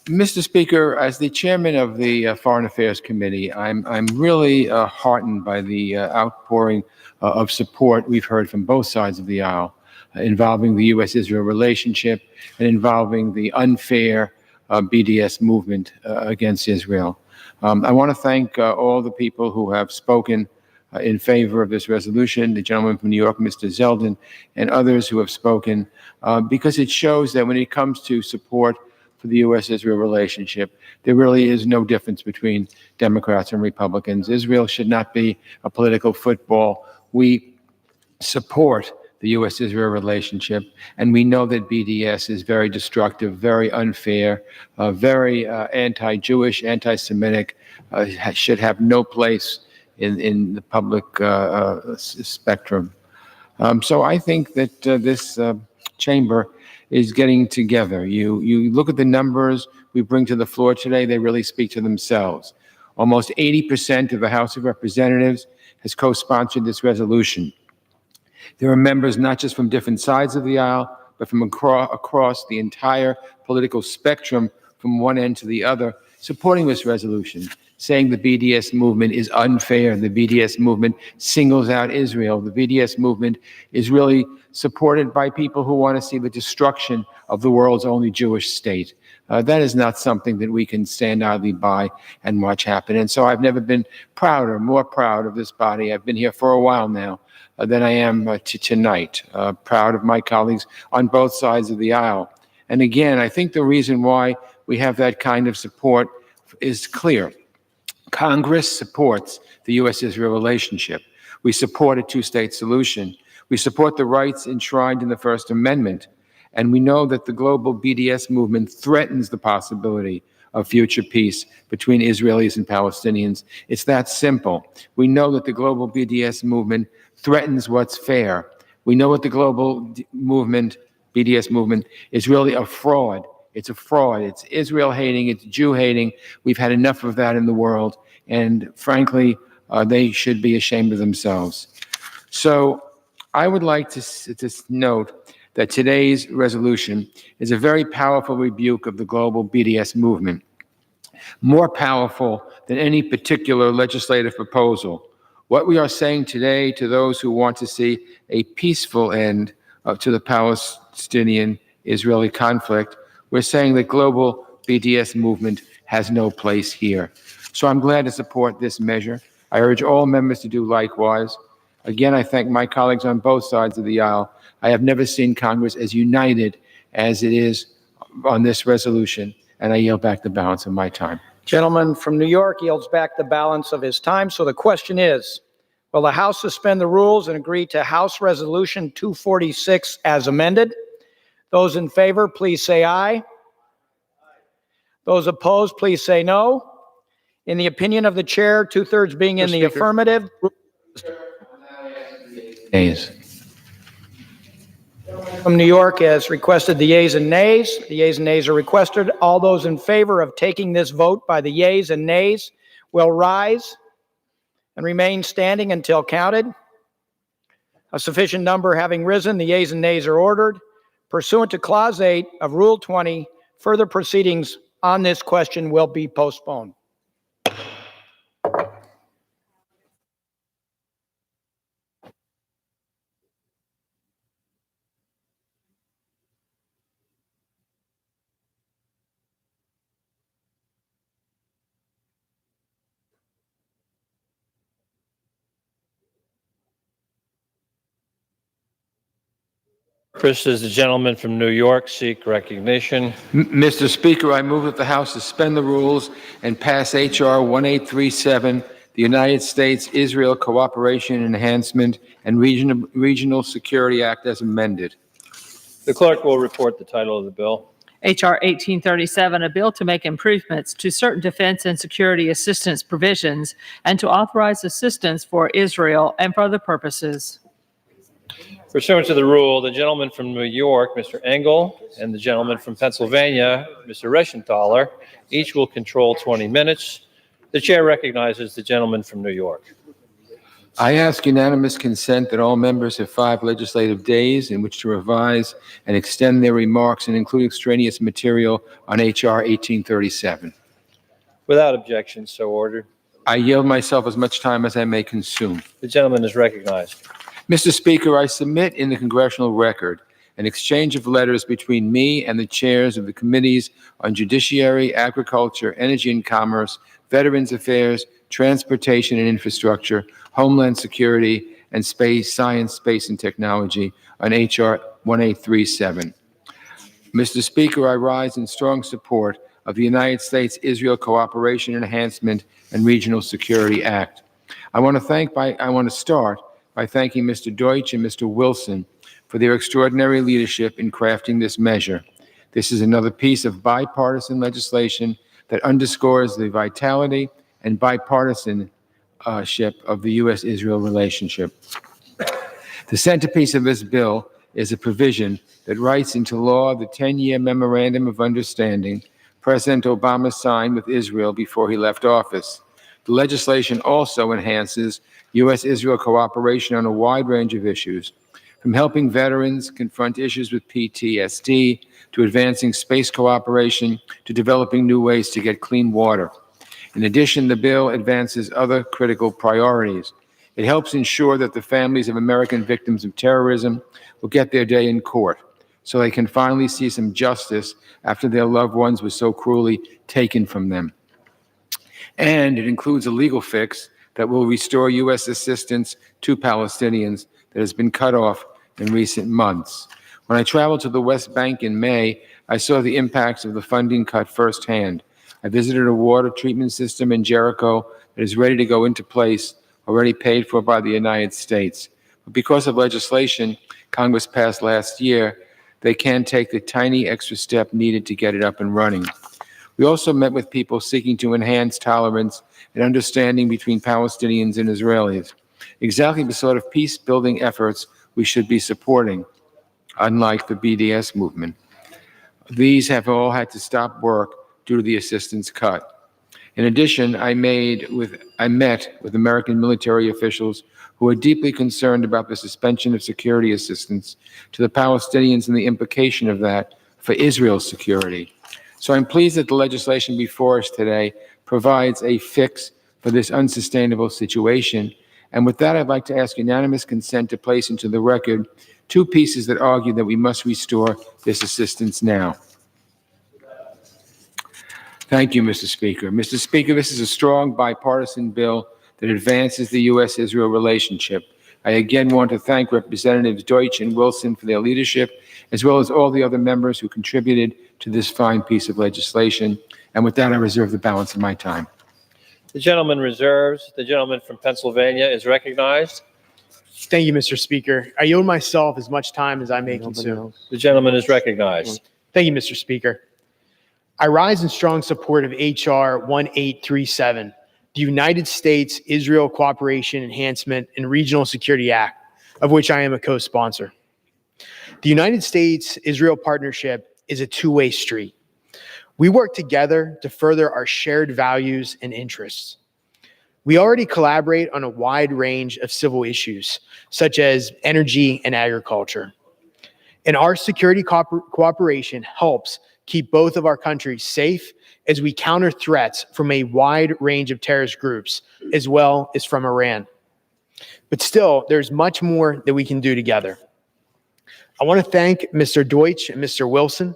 Mr. Speaker, as the chairman of the Foreign Affairs Committee, I'm really heartened by the outpouring of support we've heard from both sides of the aisle involving the U.S.-Israel relationship and involving the unfair BDS movement against Israel. I want to thank all the people who have spoken in favor of this resolution, the gentleman from New York, Mr. Zeldin, and others who have spoken, because it shows that when it comes to support for the U.S.-Israel relationship, there really is no difference between Democrats and Republicans. Israel should not be a political football. We support the U.S.-Israel relationship, and we know that BDS is very destructive, very unfair, very anti-Jewish, anti-Semitic, should have no place in the public spectrum. So I think that this chamber is getting together. You look at the numbers we bring to the floor today, they really speak to themselves. Almost 80% of the House of Representatives has co-sponsored this resolution. There are members not just from different sides of the aisle, but from across the entire political spectrum, from one end to the other, supporting this resolution, saying the BDS movement is unfair. The BDS movement singles out Israel. The BDS movement is really supported by people who want to see the destruction of the world's only Jewish state. That is not something that we can stand idly by and watch happen. And so I've never been prouder, more proud of this body. I've been here for a while now than I am tonight. Proud of my colleagues on both sides of the aisle. And again, I think the reason why we have that kind of support is clear. Congress supports the U.S.-Israel relationship. We support a two-state solution. We support the rights enshrined in the First Amendment. And we know that the global BDS movement threatens the possibility of future peace between Israelis and Palestinians. It's that simple. We know that the global BDS movement threatens what's fair. We know what the global movement, BDS movement, is really a fraud. It's a fraud. It's Israel hating. It's Jew hating. We've had enough of that in the world. And frankly, they should be ashamed of themselves. So I would like to note that today's resolution is a very powerful rebuke of the global BDS movement, more powerful than any particular legislative proposal. What we are saying today to those who want to see a peaceful end to the Palestinian-Israeli conflict, we're saying that global BDS movement has no place here. So I'm glad to support this measure. I urge all members to do likewise. Again, I thank my colleagues on both sides of the aisle. I have never seen Congress as united as it is on this resolution, and I yield back the balance of my time. Gentleman from New York yields back the balance of his time. So the question is, will the House suspend the rules and agree to House Resolution 246 as amended? Those in favor, please say aye. Those opposed, please say no. In the opinion of the chair, two-thirds being in the affirmative. Ayes. From New York has requested the yeas and nays. The yeas and nays are requested. All those in favor of taking this vote by the yeas and nays will rise and remain standing until counted. A sufficient number having risen, the yeas and nays are ordered. Pursuant to Clause 8 of Rule 20, further proceedings on this question will be postponed. Purpose is the gentleman from New York seek recognition. Mr. Speaker, I move that the House suspend the rules and pass H.R. 1837, the United States-Israel Cooperation Enhancement and Regional Security Act as amended. The clerk will report the title of the bill. H.R. 1837, a bill to make improvements to certain defense and security assistance provisions and to authorize assistance for Israel and for other purposes. Pursuant to the rule, the gentleman from New York, Mr. Engel, and the gentleman from Pennsylvania, Mr. Reschenthaler, each will control 20 minutes. The chair recognizes the gentleman from New York. I ask unanimous consent that all members have 5 legislative days in which to revise and extend their remarks and include extraneous material on H.R. 1837. Without objection, so ordered. I yield myself as much time as I may consume. The gentleman is recognized. Mr. Speaker, I submit in the congressional record an exchange of letters between me and the chairs of the committees on Judiciary, Agriculture, Energy and Commerce, Veterans Affairs, Transportation and Infrastructure, Homeland Security, and Science, Space and Technology on H.R. 1837. Mr. Speaker, I rise in strong support of the United States-Israel Cooperation Enhancement and Regional Security Act. I want to start by thanking Mr. Deutsch and Mr. Wilson for their extraordinary leadership in crafting this measure. This is another piece of bipartisan legislation that underscores the vitality and bipartisanship of the U.S.-Israel relationship. The centerpiece of this bill is a provision that writes into law the 10-year Memorandum of Understanding President Obama signed with Israel before he left office. The legislation also enhances U.S.-Israel cooperation on a wide range of issues, from helping veterans confront issues with PTSD, to advancing space cooperation, to developing new ways to get clean water. In addition, the bill advances other critical priorities. It helps ensure that the families of American victims of terrorism will get their day in court, so they can finally see some justice after their loved ones were so cruelly taken from them. And it includes a legal fix that will restore U.S. assistance to Palestinians that has been cut off in recent months. When I traveled to the West Bank in May, I saw the impacts of the funding cut firsthand. I visited a water treatment system in Jericho that is ready to go into place, already paid for by the United States. But because of legislation Congress passed last year, they can't take the tiny extra step needed to get it up and running. We also met with people seeking to enhance tolerance and understanding between Palestinians and Israelis, exactly the sort of peace-building efforts we should be supporting, unlike the BDS movement. These have all had to stop work due to the assistance cut. In addition, I met with American military officials who are deeply concerned about the suspension of security assistance to the Palestinians and the implication of that for Israel's security. So I'm pleased that the legislation before us today provides a fix for this unsustainable situation. And with that, I'd like to ask unanimous consent to place into the record 2 pieces that argue that we must restore this assistance now. Thank you, Mr. Speaker. Mr. Speaker, this is a strong bipartisan bill that advances the U.S.-Israel relationship. I again want to thank Representatives Deutsch and Wilson for their leadership, as well as all the other members who contributed to this fine piece of legislation. And with that, I reserve the balance of my time. The gentleman reserves. The gentleman from Pennsylvania is recognized. Thank you, Mr. Speaker. I yield myself as much time as I may consume. The gentleman is recognized. Thank you, Mr. Speaker. I rise in strong support of H.R. 1837, the United States-Israel Cooperation Enhancement and Regional Security Act, of which I am a co-sponsor. The United States-Israel partnership is a two-way street. We work together to further our shared values and interests. We already collaborate on a wide range of civil issues, such as energy and agriculture. And our security cooperation helps keep both of our countries safe as we counter threats from a wide range of terrorist groups, as well as from Iran. But still, there's much more that we can do together. I want to thank Mr. Deutsch and Mr. Wilson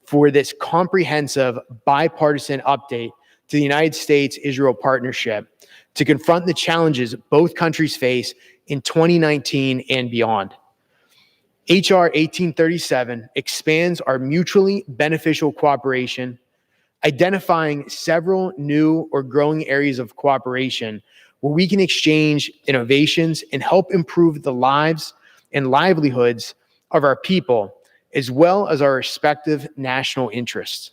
for this comprehensive bipartisan update to the United States-Israel partnership to confront the challenges both countries face in 2019 and beyond. H.R. 1837 expands our mutually beneficial cooperation, identifying several new or growing areas of cooperation where we can exchange innovations and help improve the lives and livelihoods of our people, as well as our respective national interests.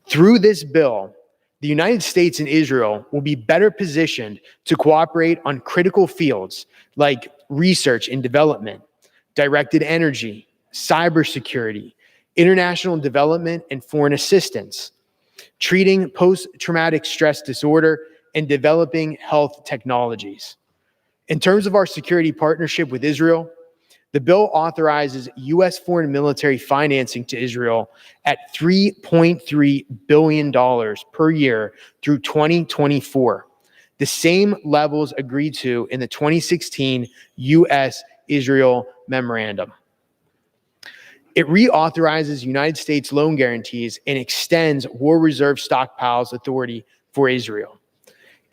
Through this bill, the United States and Israel will be better positioned to cooperate on critical fields like research and development, directed energy, cybersecurity, international development and foreign assistance, treating post-traumatic stress disorder, and developing health technologies. In terms of our security partnership with Israel, the bill authorizes U.S. foreign military financing to Israel at $3.3 billion per year through 2024, the same levels agreed to in the 2016 U.S.-Israel memorandum. It reauthorizes United States loan guarantees and extends War Reserve stockpiles authority for Israel.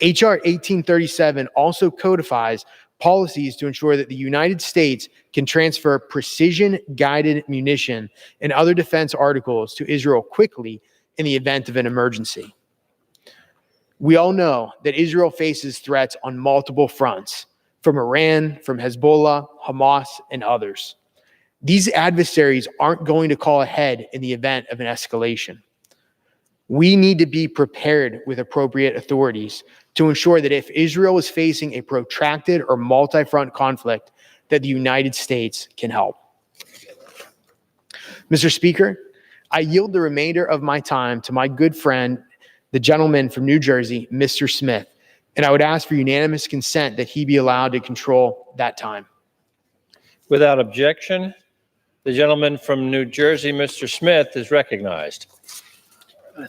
H.R. 1837 also codifies policies to ensure that the United States can transfer precision-guided munition and other defense articles to Israel quickly in the event of an emergency. We all know that Israel faces threats on multiple fronts, from Iran, from Hezbollah, Hamas, and others. These adversaries aren't going to call ahead in the event of an escalation. We need to be prepared with appropriate authorities to ensure that if Israel is facing a protracted or multi-front conflict, that the United States can help. Mr. Speaker, I yield the remainder of my time to my good friend, the gentleman from New Jersey, Mr. Smith, and I would ask for unanimous consent that he be allowed to control that time. Without objection, the gentleman from New Jersey, Mr. Smith, is recognized.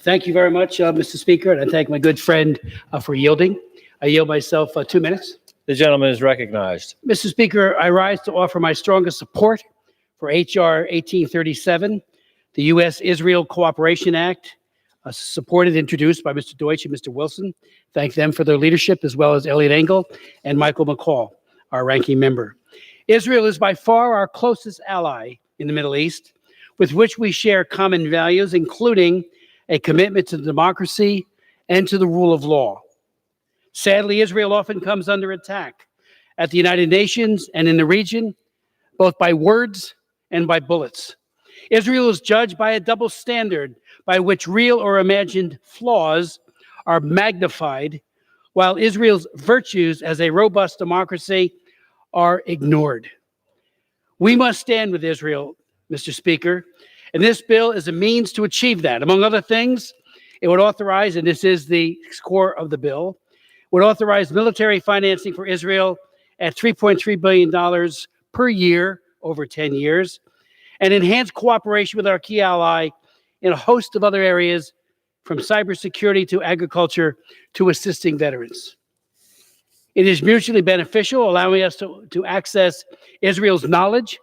Thank you very much, Mr. Speaker, and I thank my good friend for yielding. I yield myself 2 minutes. The gentleman is recognized. Mr. Speaker, I rise to offer my strongest support for H.R. 1837, the U.S.-Israel Cooperation Act, introduced by Mr. Deutsch and Mr. Wilson. Thank them for their leadership, as well as Elliot Engel and Michael McCall, our ranking member. Israel is by far our closest ally in the Middle East, with which we share common values, including a commitment to democracy and to the rule of law. Sadly, Israel often comes under attack at the United Nations and in the region, both by words and by bullets. Israel is judged by a double standard by which real or imagined flaws are magnified, while Israel's virtues as a robust democracy are ignored. We must stand with Israel, Mr. Speaker, and this bill is a means to achieve that. Among other things, it would authorize, and this is the core of the bill, would authorize military financing for Israel at $3.3 billion per year over 10 years, and enhance cooperation with our key ally in a host of other areas, from cybersecurity to agriculture to assisting veterans. It is mutually beneficial, allowing us to access Israel's knowledge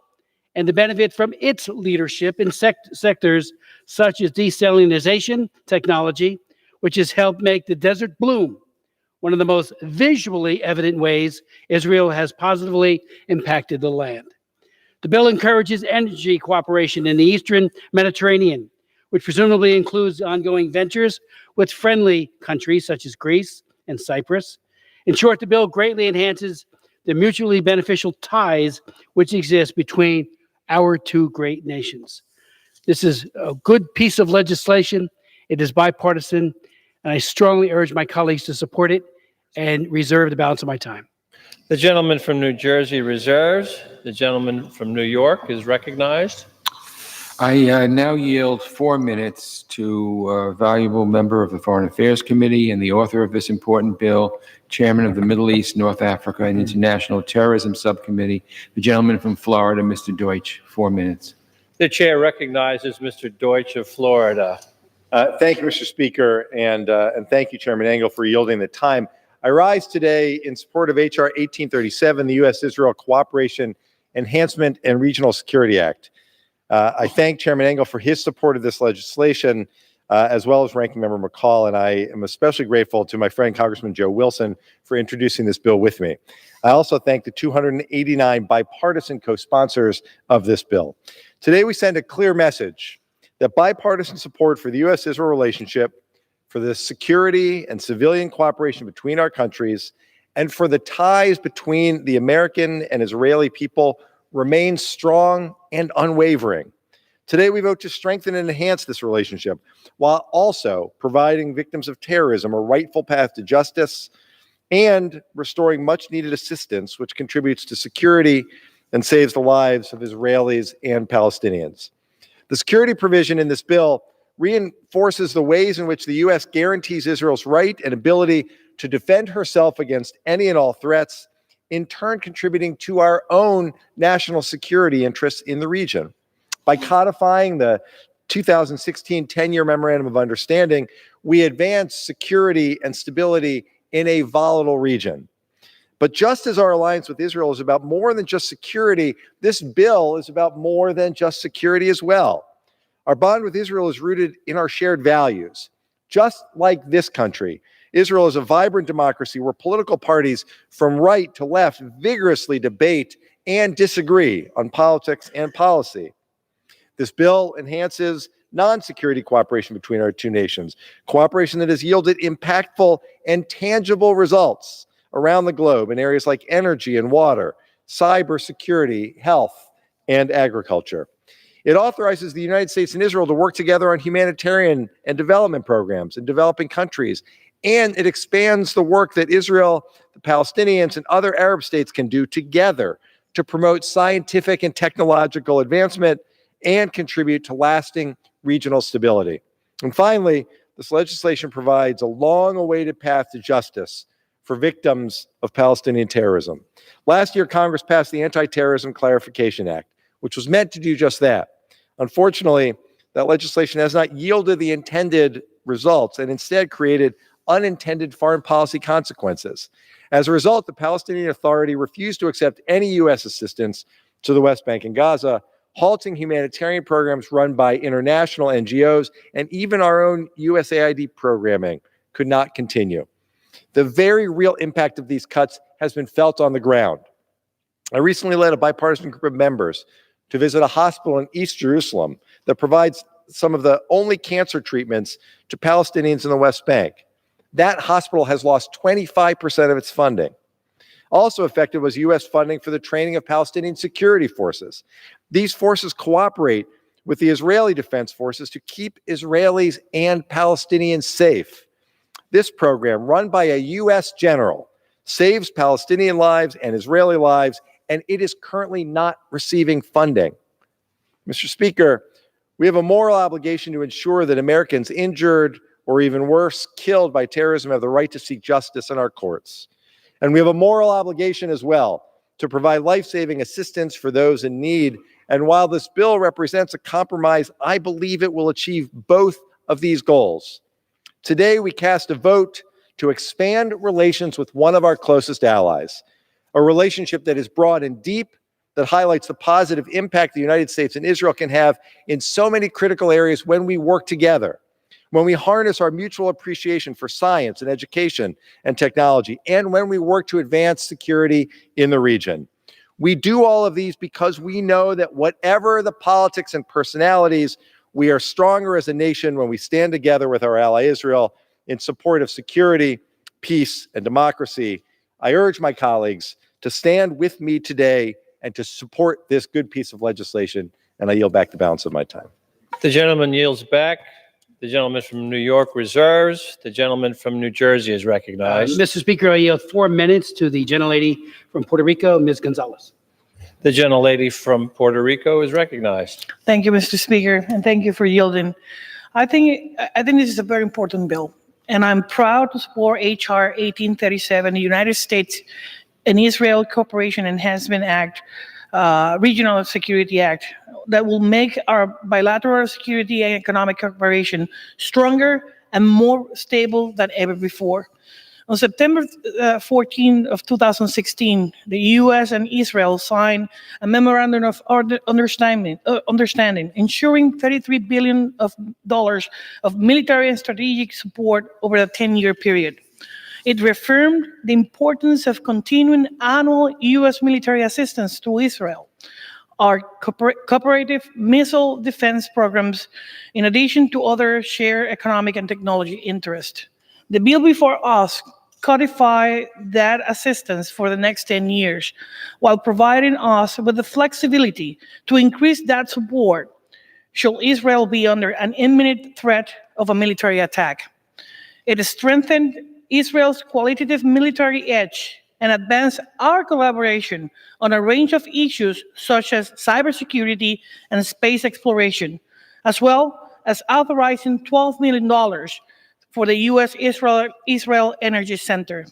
and to benefit from its leadership in sectors such as desalination technology, which has helped make the desert bloom, one of the most visually evident ways Israel has positively impacted the land. The bill encourages energy cooperation in the Eastern Mediterranean, which presumably includes ongoing ventures with friendly countries such as Greece and Cyprus. In short, the bill greatly enhances the mutually beneficial ties which exist between our two great nations. This is a good piece of legislation. It is bipartisan, and I strongly urge my colleagues to support it and reserve the balance of my time. The gentleman from New Jersey reserves. The gentleman from New York is recognized. I now yield 4 minutes to a valuable member of the Foreign Affairs Committee and the author of this important bill, Chairman of the Middle East, North Africa, and International Terrorism Subcommittee, the gentleman from Florida, Mr. Deutsch. 4 minutes. The chair recognizes Mr. Deutsch of Florida. Thank you, Mr. Speaker, and thank you, Chairman Engel, for yielding the time. I rise today in support of H.R. 1837, the U.S.-Israel Cooperation Enhancement and Regional Security Act. I thank Chairman Engel for his support of this legislation. as well as Ranking Member McCall, and I am especially grateful to my friend Congressman Joe Wilson for introducing this bill with me. I also thank the 289 bipartisan co-sponsors of this bill. Today, we send a clear message that bipartisan support for the U.S.-Israel relationship, for the security and civilian cooperation between our countries, and for the ties between the American and Israeli people remains strong and unwavering. Today, we vote to strengthen and enhance this relationship while also providing victims of terrorism a rightful path to justice and restoring much-needed assistance, which contributes to security and saves the lives of Israelis and Palestinians. The security provision in this bill reinforces the ways in which the U.S. guarantees Israel's right and ability to defend herself against any and all threats, in turn contributing to our own national security interests in the region. By codifying the 2016 10-year Memorandum of Understanding, we advance security and stability in a volatile region. But just as our alliance with Israel is about more than just security, this bill is about more than just security as well. Our bond with Israel is rooted in our shared values. Just like this country, Israel is a vibrant democracy where political parties from right to left vigorously debate and disagree on politics and policy. This bill enhances non-security cooperation between our two nations, cooperation that has yielded impactful and tangible results around the globe in areas like energy and water, cybersecurity, health, and agriculture. It authorizes the United States and Israel to work together on humanitarian and development programs in developing countries, and it expands the work that Israel, the Palestinians, and other Arab states can do together to promote scientific and technological advancement and contribute to lasting regional stability. And finally, this legislation provides a long-awaited path to justice for victims of Palestinian terrorism. Last year, Congress passed the Anti-Terrorism Clarification Act, which was meant to do just that. Unfortunately, that legislation has not yielded the intended results and instead created unintended foreign policy consequences. As a result, the Palestinian Authority refused to accept any U.S. assistance to the West Bank and Gaza, halting humanitarian programs run by international NGOs, and even our own USAID programming could not continue. The very real impact of these cuts has been felt on the ground. I recently led a bipartisan group of members to visit a hospital in East Jerusalem that provides some of the only cancer treatments to Palestinians in the West Bank. That hospital has lost 25% of its funding. Also affected was U.S. funding for the training of Palestinian security forces. These forces cooperate with the Israeli Defense Forces to keep Israelis and Palestinians safe. This program, run by a U.S. general, saves Palestinian lives and Israeli lives, and it is currently not receiving funding. Mr. Speaker, we have a moral obligation to ensure that Americans injured or even worse, killed by terrorism have the right to seek justice in our courts. And we have a moral obligation as well to provide life-saving assistance for those in need. And while this bill represents a compromise, I believe it will achieve both of these goals. Today, we cast a vote to expand relations with one of our closest allies, a relationship that is broad and deep, that highlights the positive impact the United States and Israel can have in so many critical areas when we work together, when we harness our mutual appreciation for science and education and technology, and when we work to advance security in the region. We do all of these because we know that whatever the politics and personalities, we are stronger as a nation when we stand together with our ally Israel in support of security, peace, and democracy. I urge my colleagues to stand with me today and to support this good piece of legislation, and I yield back the balance of my time. The gentleman yields back. The gentleman from New York reserves. The gentleman from New Jersey is recognized. Mr. Speaker, I yield 4 minutes to the gentlelady from Puerto Rico, Ms. Gonzalez. The gentlelady from Puerto Rico is recognized. Thank you, Mr. Speaker, and thank you for yielding. I think this is a very important bill, and I'm proud to support H.R. 1837, the United States and Israel Cooperation Enhancement Act, Regional Security Act, that will make our bilateral security and economic cooperation stronger and more stable than ever before. On September 14 of 2016, the U.S. and Israel signed a memorandum of understanding ensuring $33 billion of military and strategic support over a 10-year period. It reaffirmed the importance of continuing annual U.S. military assistance to Israel, our cooperative missile defense programs, in addition to other shared economic and technology interests. The bill before us codifies that assistance for the next 10 years, while providing us with the flexibility to increase that support should Israel be under an imminent threat of a military attack. It has strengthened Israel's qualitative military edge and advanced our collaboration on a range of issues such as cybersecurity and space exploration, as well as authorizing $12 million for the U.S.-Israel Energy Center.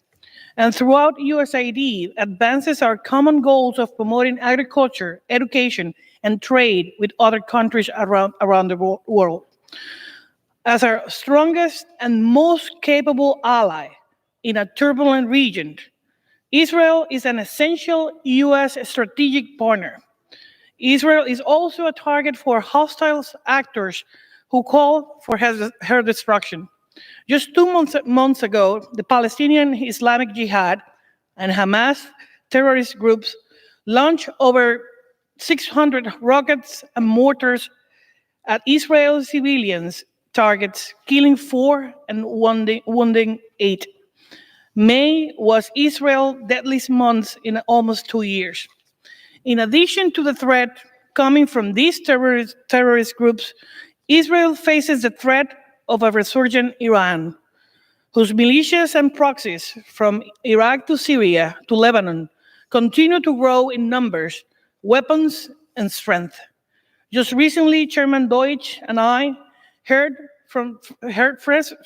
And throughout USAID, advances our common goals of promoting agriculture, education, and trade with other countries around the world. As our strongest and most capable ally in a turbulent region, Israel is an essential U.S. strategic partner. Israel is also a target for hostile actors who call for her destruction. Just 2 months ago, the Palestinian Islamic Jihad and Hamas terrorist groups launched over 600 rockets and mortars at Israeli civilians targets, killing 4 and wounding 8. May was Israel's deadliest month in almost 2 years. In addition to the threat coming from these terrorist groups, Israel faces the threat of a resurgent Iran, whose militias and proxies from Iraq to Syria to Lebanon continue to grow in numbers, weapons, and strength. Just recently, Chairman Deutsch and I heard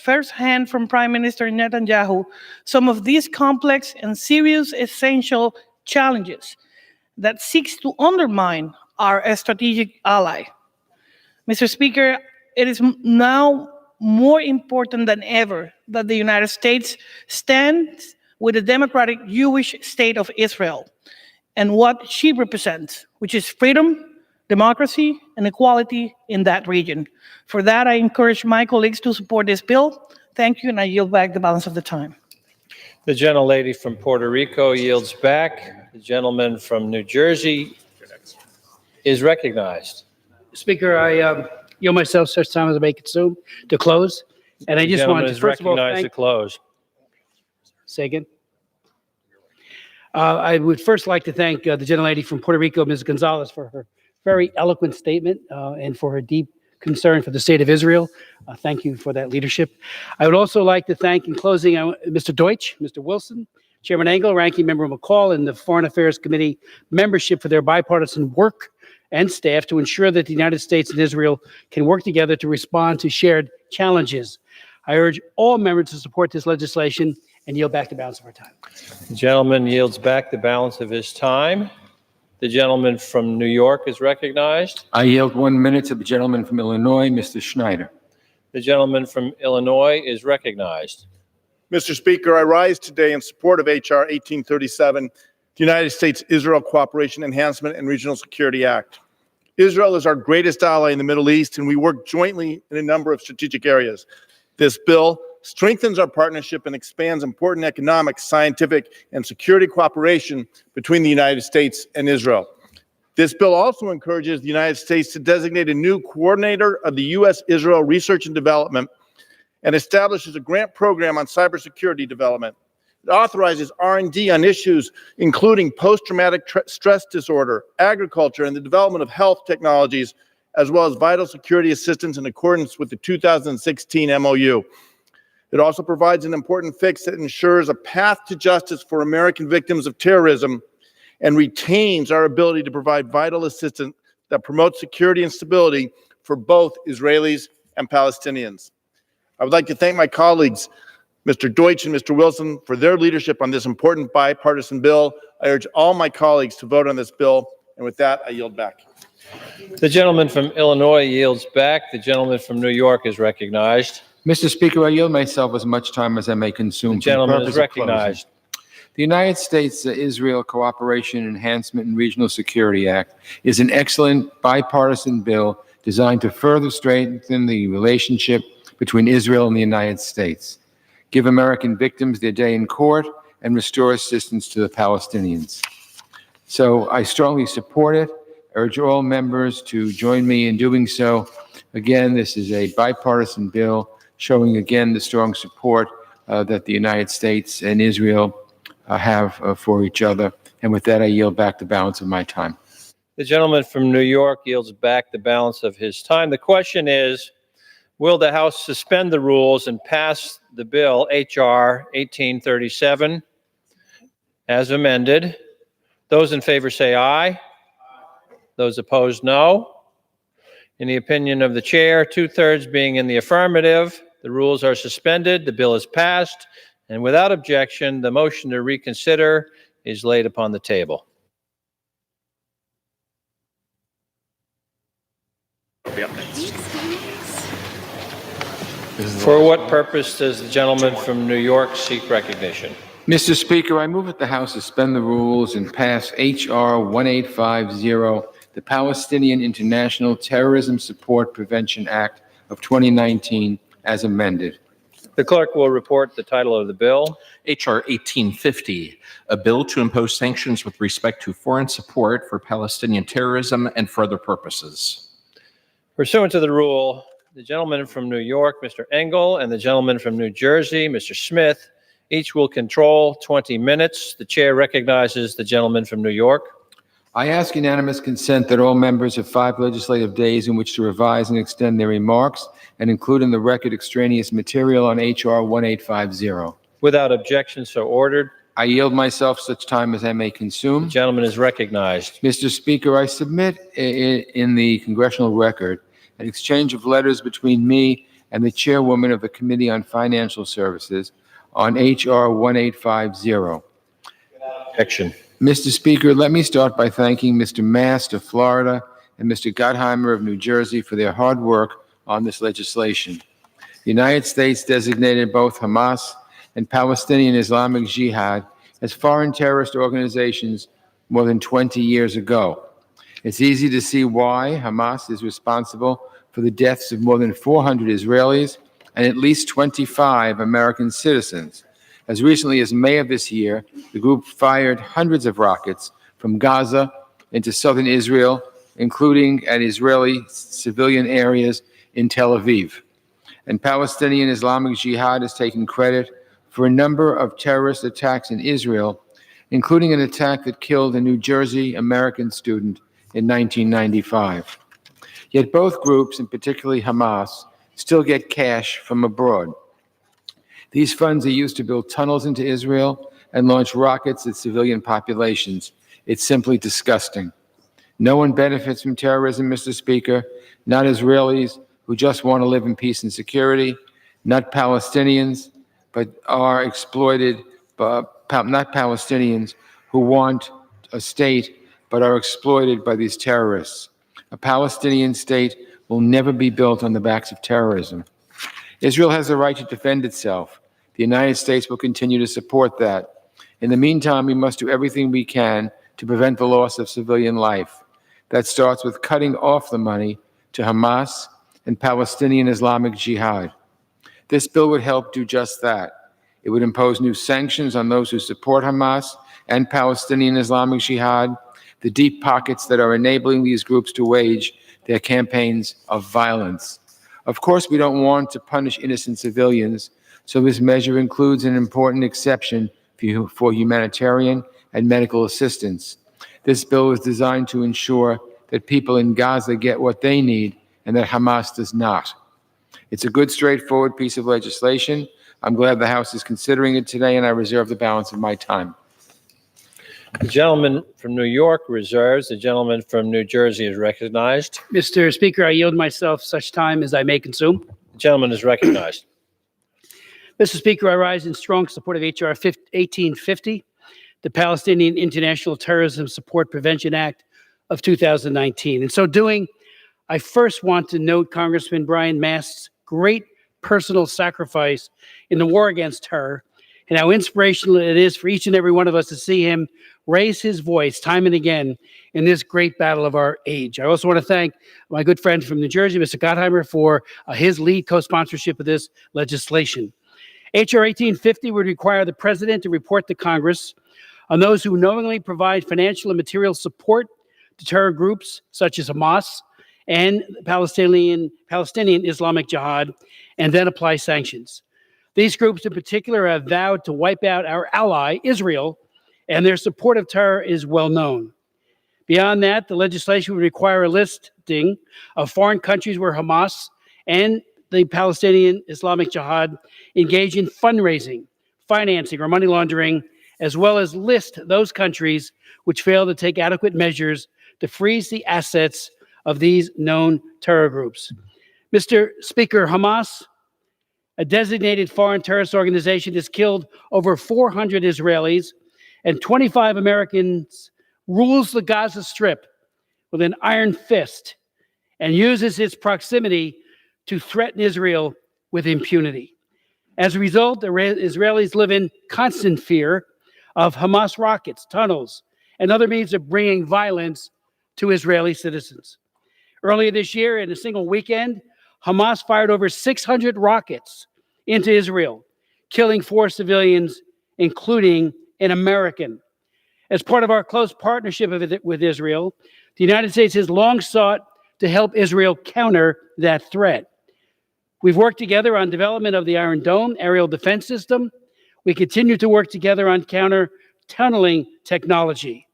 firsthand from Prime Minister Netanyahu some of these complex and serious essential challenges that seeks to undermine our strategic ally. Mr. Speaker, it is now more important than ever that the United States stands with the democratic Jewish state of Israel and what she represents, which is freedom, democracy, and equality in that region. For that, I encourage my colleagues to support this bill. Thank you, and I yield back the balance of the time. The gentlelady from Puerto Rico yields back. The gentleman from New Jersey is recognized. Speaker, I yield myself such time as I may consume to close. And I just wanted to, first of all, recognized to thank, close. say again. I would first like to thank the gentlelady from Puerto Rico, Ms. Gonzalez, for her very eloquent statement and for her deep concern for the state of Israel. Thank you for that leadership. I would also like to thank, in closing, Mr. Deutsch, Mr. Wilson, Chairman Engel, Ranking Member McCall, and the Foreign Affairs Committee membership for their bipartisan work and staff to ensure that the United States and Israel can work together to respond to shared challenges. I urge all members to support this legislation and yield back the balance of our time. The gentleman yields back the balance of his time. The gentleman from New York is recognized. I yield 1 minute to the gentleman from Illinois, Mr. Schneider. The gentleman from Illinois is recognized. Mr. Speaker, I rise today in support of H.R. 1837, the United States-Israel Cooperation Enhancement and Regional Security Act. Israel is our greatest ally in the Middle East, and we work jointly in a number of strategic areas. This bill strengthens our partnership and expands important economic, scientific, and security cooperation between the United States and Israel. This bill also encourages the United States to designate a new coordinator of the U.S.-Israel research and development and establishes a grant program on cybersecurity development. It authorizes R&D on issues including post-traumatic stress disorder, agriculture, and the development of health technologies, as well as vital security assistance in accordance with the 2016 MOU. It also provides an important fix that ensures a path to justice for American victims of terrorism and retains our ability to provide vital assistance that promotes security and stability for both Israelis and Palestinians. I would like to thank my colleagues, Mr. Deutsch and Mr. Wilson, for their leadership on this important bipartisan bill. I urge all my colleagues to vote on this bill, and with that, I yield back. The gentleman from Illinois yields back. The gentleman from New York is recognized. Mr. Speaker, I yield myself as much time as I may consume. The gentleman for the is purpose of closing. recognized. The United States-Israel Cooperation Enhancement and Regional Security Act is an excellent bipartisan bill designed to further strengthen the relationship between Israel and the United States, give American victims their day in court, and restore assistance to the Palestinians. So I strongly support it, urge all members to join me in doing so. Again, this is a bipartisan bill showing again the strong support that the United States and Israel have for each other. And with that, I yield back the balance of my time. The gentleman from New York yields back the balance of his time. The question is, will the House suspend the rules and pass the bill H.R. 1837 as amended? Those in favor say aye. Those opposed, no. In the opinion of the chair, 2/3 being in the affirmative, the rules are suspended, the bill is passed, and without objection, the motion to reconsider is laid upon the table. For what purpose does the gentleman from New York seek recognition? Mr. Speaker, I move that the House suspend the rules and pass H.R. 1850, the Palestinian International Terrorism Support Prevention Act of 2019, as amended. The clerk will report the title of the bill. H.R. 1850, a bill to impose sanctions with respect to foreign support for Palestinian terrorism and for other purposes. Pursuant to the rule, the gentleman from New York, Mr. Engel, and the gentleman from New Jersey, Mr. Smith, each will control 20 minutes. The chair recognizes the gentleman from New York. I ask unanimous consent that all members have 5 legislative days in which to revise and extend their remarks and include in the record extraneous material on H.R. 1850. Without objection, so ordered. I yield myself such time as I may consume. The gentleman is recognized. Mr. Speaker, I submit in the congressional record an exchange of letters between me and the chairwoman of the Committee on Financial Services on H.R. 1850. Objection. Mr. Speaker, let me start by thanking Mr. Mast of Florida and Mr. Gottheimer of New Jersey for their hard work on this legislation. The United States designated both Hamas and Palestinian Islamic Jihad as foreign terrorist organizations more than 20 years ago. It's easy to see why Hamas is responsible for the deaths of more than 400 Israelis and at least 25 American citizens. As recently as May of this year, the group fired hundreds of rockets from Gaza into southern Israel, including at Israeli civilian areas in Tel Aviv. And Palestinian Islamic Jihad has taken credit for a number of terrorist attacks in Israel, including an attack that killed a New Jersey American student in 1995. Yet both groups, and particularly Hamas, still get cash from abroad. These funds are used to build tunnels into Israel and launch rockets at civilian populations. It's simply disgusting. No one benefits from terrorism, Mr. Speaker, not Israelis who just want to live in peace and security, not Palestinians, but are exploited, not Palestinians who want a state but are exploited by these terrorists. A Palestinian state will never be built on the backs of terrorism. Israel has the right to defend itself. The United States will continue to support that. In the meantime, we must do everything we can to prevent the loss of civilian life. That starts with cutting off the money to Hamas and Palestinian Islamic Jihad. This bill would help do just that. It would impose new sanctions on those who support Hamas and Palestinian Islamic Jihad, the deep pockets that are enabling these groups to wage their campaigns of violence. Of course, we don't want to punish innocent civilians, so this measure includes an important exception for humanitarian and medical assistance. This bill is designed to ensure that people in Gaza get what they need and that Hamas does not. It's a good, straightforward piece of legislation. I'm glad the House is considering it today, and I reserve the balance of my time. The gentleman from New York reserves. The gentleman from New Jersey is recognized. Mr. Speaker, I yield myself such time as I may consume. The gentleman is recognized. Mr. Speaker, I rise in strong support of H.R. 1850, the Palestinian International Terrorism Support Prevention Act of 2019. In so doing, I first want to note Congressman Brian Mast's great personal sacrifice in the war against terror, and how inspirational it is for each and every one of us to see him raise his voice time and again in this great battle of our age. I also want to thank my good friend from New Jersey, Mr. Gottheimer, for his lead co-sponsorship of this legislation. H.R. 1850 would require the president to report to Congress on those who knowingly provide financial and material support to terror groups such as Hamas and Palestinian Islamic Jihad, and then apply sanctions. These groups in particular have vowed to wipe out our ally, Israel, and their support of terror is well known. Beyond that, the legislation would require a listing of foreign countries where Hamas and the Palestinian Islamic Jihad engage in fundraising, financing, or money laundering, as well as list those countries which fail to take adequate measures to freeze the assets of these known terror groups. Mr. Speaker, Hamas, a designated foreign terrorist organization, has killed over 400 Israelis and 25 Americans, rules the Gaza Strip with an iron fist, and uses its proximity to threaten Israel with impunity. As a result, the Israelis live in constant fear of Hamas rockets, tunnels, and other means of bringing violence to Israeli citizens. Earlier this year, in a single weekend, Hamas fired over 600 rockets into Israel, killing 4 civilians, including an American. As part of our close partnership with Israel, the United States has long sought to help Israel counter that threat. We've worked together on development of the Iron Dome aerial defense system. We continue to work together on counter-tunneling technology.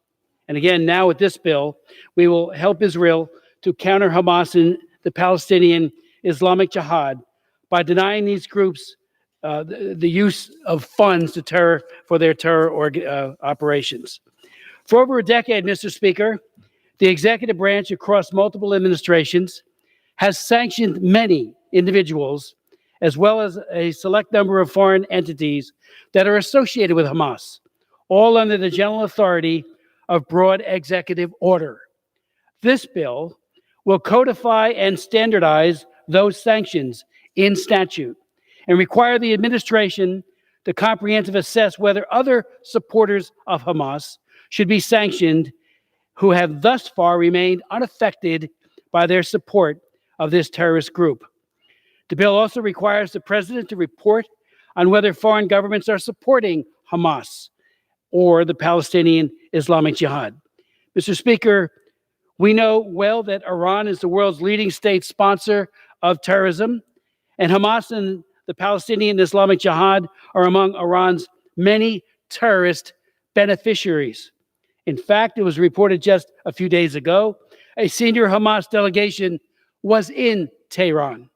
And again, now with this bill, we will help Israel to counter Hamas and the Palestinian Islamic Jihad by denying these groups the use of funds for their terror operations. For over a decade, Mr. Speaker, the executive branch across multiple administrations has sanctioned many individuals, as well as a select number of foreign entities that are associated with Hamas, all under the general authority of broad executive order. This bill will codify and standardize those sanctions in statute and require the administration to comprehensively assess whether other supporters of Hamas should be sanctioned who have thus far remained unaffected by their support of this terrorist group. The bill also requires the president to report on whether foreign governments are supporting Hamas or the Palestinian Islamic Jihad. Mr. Speaker, we know well that Iran is the world's leading state sponsor of terrorism, and Hamas and the Palestinian Islamic Jihad are among Iran's many terrorist beneficiaries. In fact, it was reported just a few days ago, a senior Hamas delegation was in Tehran.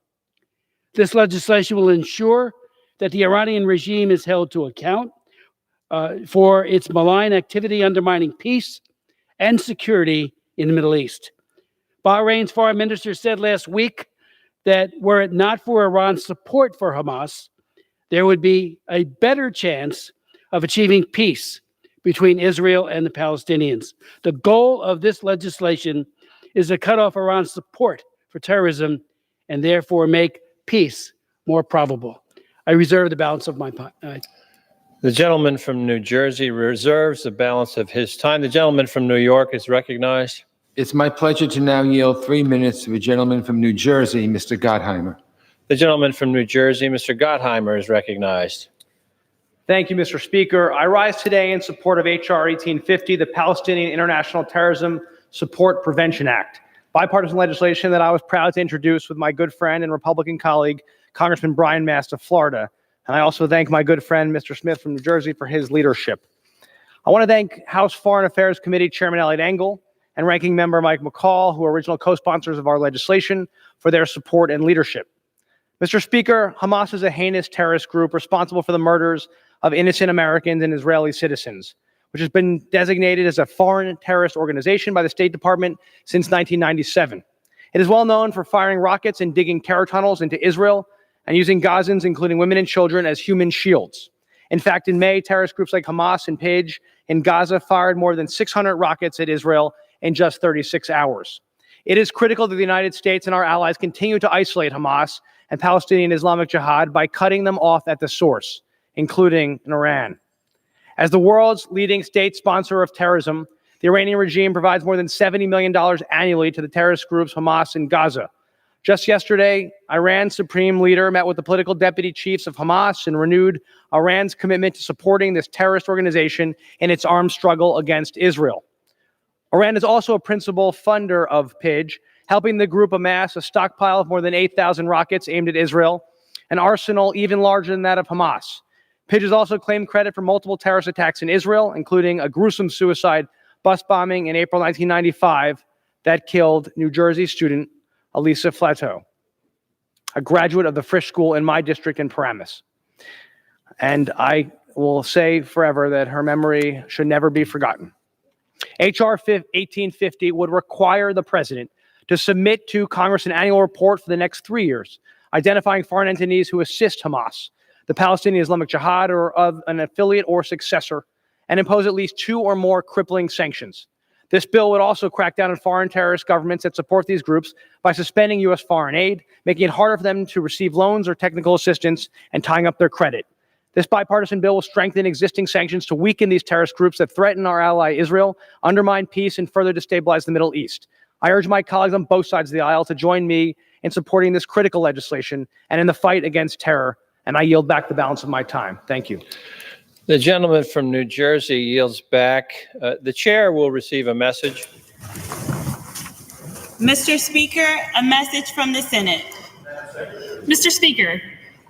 This legislation will ensure that the Iranian regime is held to account for its malign activity undermining peace and security in the Middle East. Bahrain's foreign minister said last week that were it not for Iran's support for Hamas, there would be a better chance of achieving peace between Israel and the Palestinians. The goal of this legislation is to cut off Iran's support for terrorism and therefore make peace more probable. I reserve the balance of my time. The gentleman from New Jersey reserves the balance of his time. The gentleman from New York is recognized. It's my pleasure to now yield 3 minutes to the gentleman from New Jersey, Mr. Gottheimer. The gentleman from New Jersey, Mr. Gottheimer, is recognized. Thank you, Mr. Speaker. I rise today in support of H.R. 1850, the Palestinian International Terrorism Support Prevention Act, bipartisan legislation that I was proud to introduce with my good friend and Republican colleague, Congressman Brian Mast of Florida. And I also thank my good friend, Mr. Smith from New Jersey, for his leadership. I want to thank House Foreign Affairs Committee Chairman Elliot Engel and Ranking Member Mike McCall, who are original co-sponsors of our legislation, for their support and leadership. Mr. Speaker, Hamas is a heinous terrorist group responsible for the murders of innocent Americans and Israeli citizens, which has been designated as a foreign terrorist organization by the State Department since 1997. It is well known for firing rockets and digging terror tunnels into Israel and using Gazans, including women and children, as human shields. In fact, in May, terrorist groups like Hamas and Page in Gaza fired more than 600 rockets at Israel in just 36 hours. It is critical that the United States and our allies continue to isolate Hamas and Palestinian Islamic Jihad by cutting them off at the source, including in Iran. As the world's leading state sponsor of terrorism, the Iranian regime provides more than $70 million annually to the terrorist groups Hamas in Gaza. Just yesterday, Iran's supreme leader met with the political deputy chiefs of Hamas and renewed Iran's commitment to supporting this terrorist organization in its armed struggle against Israel. Iran is also a principal funder of PIJ, helping the group amass a stockpile of more than 8,000 rockets aimed at Israel, an arsenal even larger than that of Hamas. PIJ has also claimed credit for multiple terrorist attacks in Israel, including a gruesome suicide bus bombing in April 1995 that killed New Jersey student Elisa Flato, a graduate of the Frisch School in my district in Paramus. And I will say forever that her memory should never be forgotten. H.R. 1850 would require the president to submit to Congress an annual report for the next 3 years, identifying foreign entities who assist Hamas, the Palestinian Islamic Jihad, or of an affiliate or successor, and impose at least 2 or more crippling sanctions. This bill would also crack down on foreign terrorist governments that support these groups by suspending U.S. foreign aid, making it harder for them to receive loans or technical assistance, and tying up their credit. This bipartisan bill will strengthen existing sanctions to weaken these terrorist groups that threaten our ally Israel, undermine peace, and further destabilize the Middle East. I urge my colleagues on both sides of the aisle to join me in supporting this critical legislation and in the fight against terror, and I yield back the balance of my time. Thank you. The gentleman from New Jersey yields back. The chair will receive a message. Mr. Speaker, a message from the Senate. Mr. Speaker,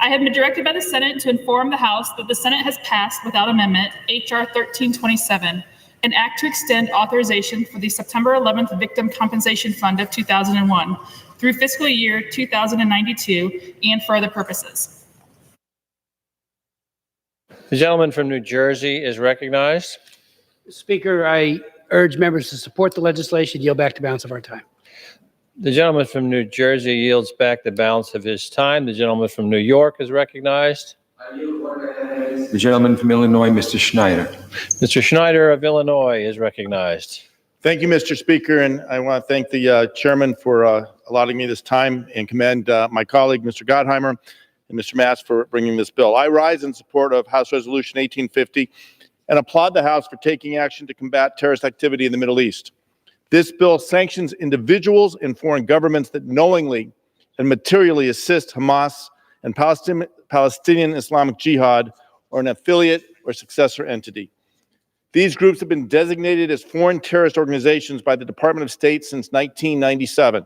I have been directed by the Senate to inform the House that the Senate has passed without amendment H.R. 1327, an act to extend authorization for the September 11th Victim Compensation Fund of 2001 through fiscal year 2092 and for other purposes. The gentleman from New Jersey is recognized. Speaker, I urge members to support the legislation. Yield back the balance of our time. The gentleman from New Jersey yields back the balance of his time. The gentleman from New York is recognized. The gentleman from Illinois, Mr. Schneider. Mr. Schneider of Illinois is recognized. Thank you, Mr. Speaker, and I want to thank the chairman for allotting me this time and commend my colleague, Mr. Gottheimer, and Mr. Mass for bringing this bill. I rise in support of House Resolution 1850 and applaud the House for taking action to combat terrorist activity in the Middle East. This bill sanctions individuals and foreign governments that knowingly and materially assist Hamas and Palestinian Islamic Jihad or an affiliate or successor entity. These groups have been designated as foreign terrorist organizations by the Department of State since 1997.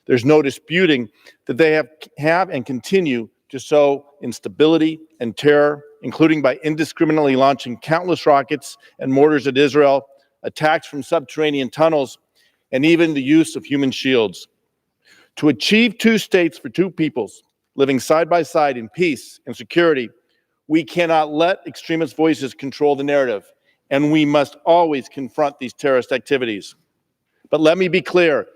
There's no disputing that they have and continue to sow instability and terror, including by indiscriminately launching countless rockets and mortars at Israel, attacks from subterranean tunnels, and even the use of human shields. To achieve 2 states for 2 peoples living side by side in peace and security, we cannot let extremist voices control the narrative, and we must always confront these terrorist activities. But let me be clear,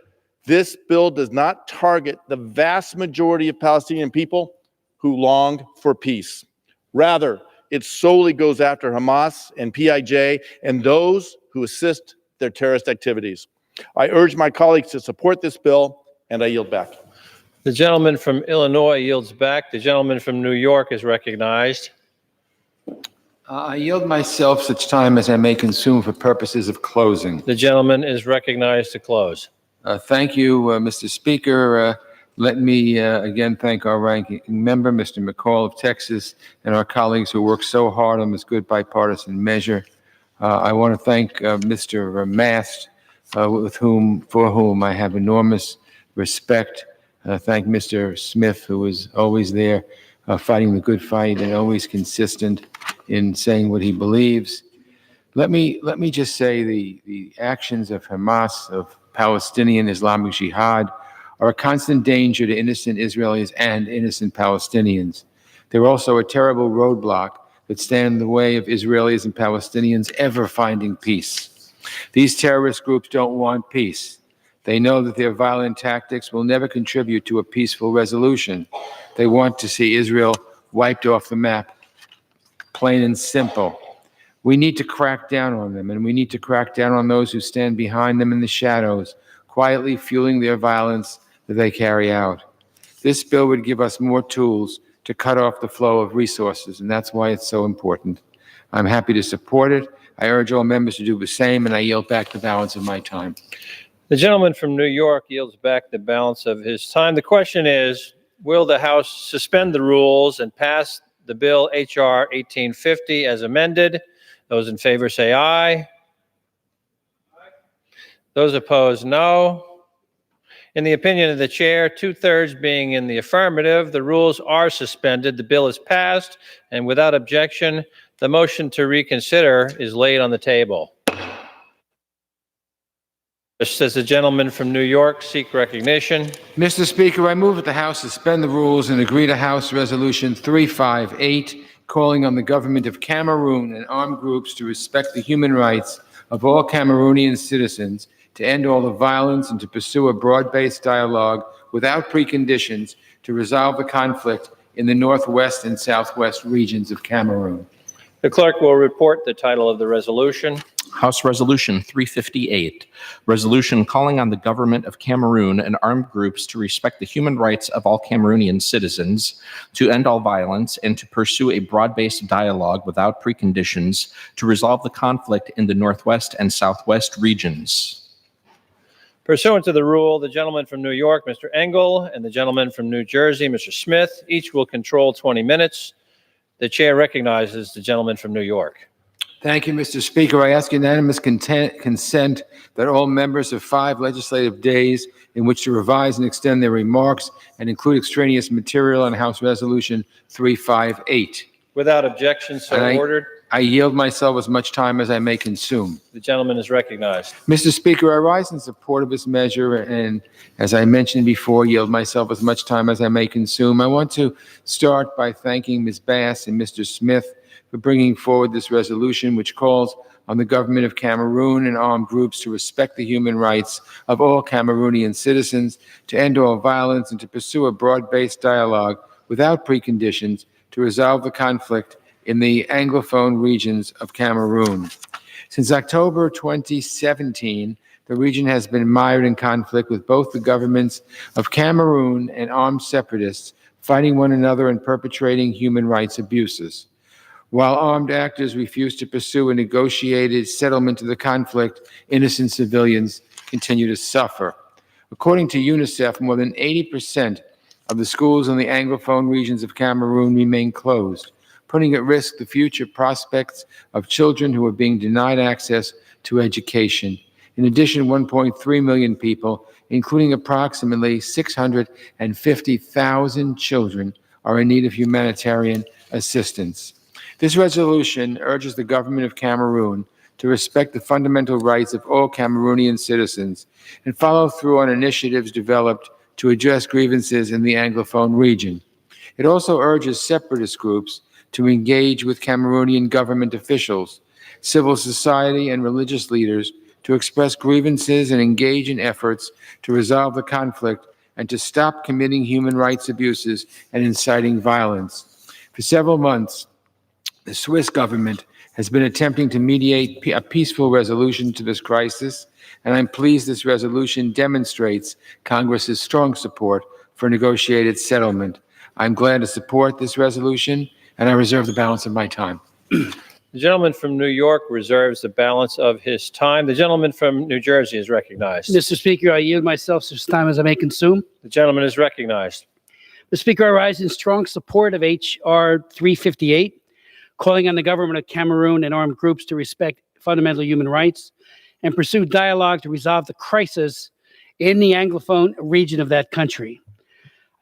this bill does not target the vast majority of Palestinian people who longed for peace. Rather, it solely goes after Hamas and PIJ and those who assist their terrorist activities. I urge my colleagues to support this bill, and I yield back. The gentleman from Illinois yields back. The gentleman from New York is recognized. I yield myself such time as I may consume for purposes of closing. The gentleman is recognized to close. Thank you, Mr. Speaker. Let me again thank our ranking member, Mr. McCall of Texas, and our colleagues who worked so hard on this good bipartisan measure. I want to thank Mr. Mast, for whom I have enormous respect. Thank Mr. Smith, who was always there fighting the good fight and always consistent in saying what he believes. Let me just say the actions of Hamas, of Palestinian Islamic Jihad, are a constant danger to innocent Israelis and innocent Palestinians. They're also a terrible roadblock that stand in the way of Israelis and Palestinians ever finding peace. These terrorist groups don't want peace. They know that their violent tactics will never contribute to a peaceful resolution. They want to see Israel wiped off the map, plain and simple. We need to crack down on them, and we need to crack down on those who stand behind them in the shadows, quietly fueling their violence that they carry out. This bill would give us more tools to cut off the flow of resources, and that's why it's so important. I'm happy to support it. I urge all members to do the same, and I yield back the balance of my time. The gentleman from New York yields back the balance of his time. The question is, will the House suspend the rules and pass the bill H.R. 1850 as amended? Those in favor say aye. Those opposed, no. In the opinion of the chair, 2/3 being in the affirmative, the rules are suspended. The bill is passed, and without objection, the motion to reconsider is laid on the table. Does the gentleman from New York seek recognition? Mr. Speaker, I move that the House suspend the rules and agree to House Resolution 358, calling on the government of Cameroon and armed groups to respect the human rights of all Cameroonian citizens, to end all the violence, and to pursue a broad-based dialogue without preconditions to resolve the conflict in the northwest and southwest regions of Cameroon. The clerk will report the title of the resolution. House Resolution 358, resolution calling on the government of Cameroon and armed groups to respect the human rights of all Cameroonian citizens, to end all violence, and to pursue a broad-based dialogue without preconditions to resolve the conflict in the northwest and southwest regions. Pursuant to the rule, the gentleman from New York, Mr. Engel, and the gentleman from New Jersey, Mr. Smith, each will control 20 minutes. The chair recognizes the gentleman from New York. Thank you, Mr. Speaker. I ask unanimous consent that all members have 5 legislative days in which to revise and extend their remarks and include extraneous material on House Resolution 358. Without objection, so ordered. I yield myself as much time as I may consume. The gentleman is recognized. Mr. Speaker, I rise in support of this measure and, as I mentioned before, yield myself as much time as I may consume. I want to start by thanking Ms. Bass and Mr. Smith for bringing forward this resolution, which calls on the government of Cameroon and armed groups to respect the human rights of all Cameroonian citizens, to end all violence, and to pursue a broad-based dialogue without preconditions to resolve the conflict in the Anglophone regions of Cameroon. Since October 2017, the region has been mired in conflict with both the governments of Cameroon and armed separatists fighting one another and perpetrating human rights abuses. While armed actors refuse to pursue a negotiated settlement of the conflict, innocent civilians continue to suffer. According to UNICEF, more than 80% of the schools in the Anglophone regions of Cameroon remain closed, putting at risk the future prospects of children who are being denied access to education. In addition, 1.3 million people, including approximately 650,000 children, are in need of humanitarian assistance. This resolution urges the government of Cameroon to respect the fundamental rights of all Cameroonian citizens and follow through on initiatives developed to address grievances in the Anglophone region. It also urges separatist groups to engage with Cameroonian government officials, civil society, and religious leaders to express grievances and engage in efforts to resolve the conflict and to stop committing human rights abuses and inciting violence. For several months, the Swiss government has been attempting to mediate a peaceful resolution to this crisis, and I'm pleased this resolution demonstrates Congress's strong support for a negotiated settlement. I'm glad to support this resolution, and I reserve the balance of my time. The gentleman from New York reserves the balance of his time. The gentleman from New Jersey is recognized. Mr. Speaker, I yield myself as much time as I may consume. The gentleman is recognized. Mr. Speaker, I rise in strong support of H.R. 358, calling on the government of Cameroon and armed groups to respect fundamental human rights and pursue dialogue to resolve the crisis in the Anglophone region of that country.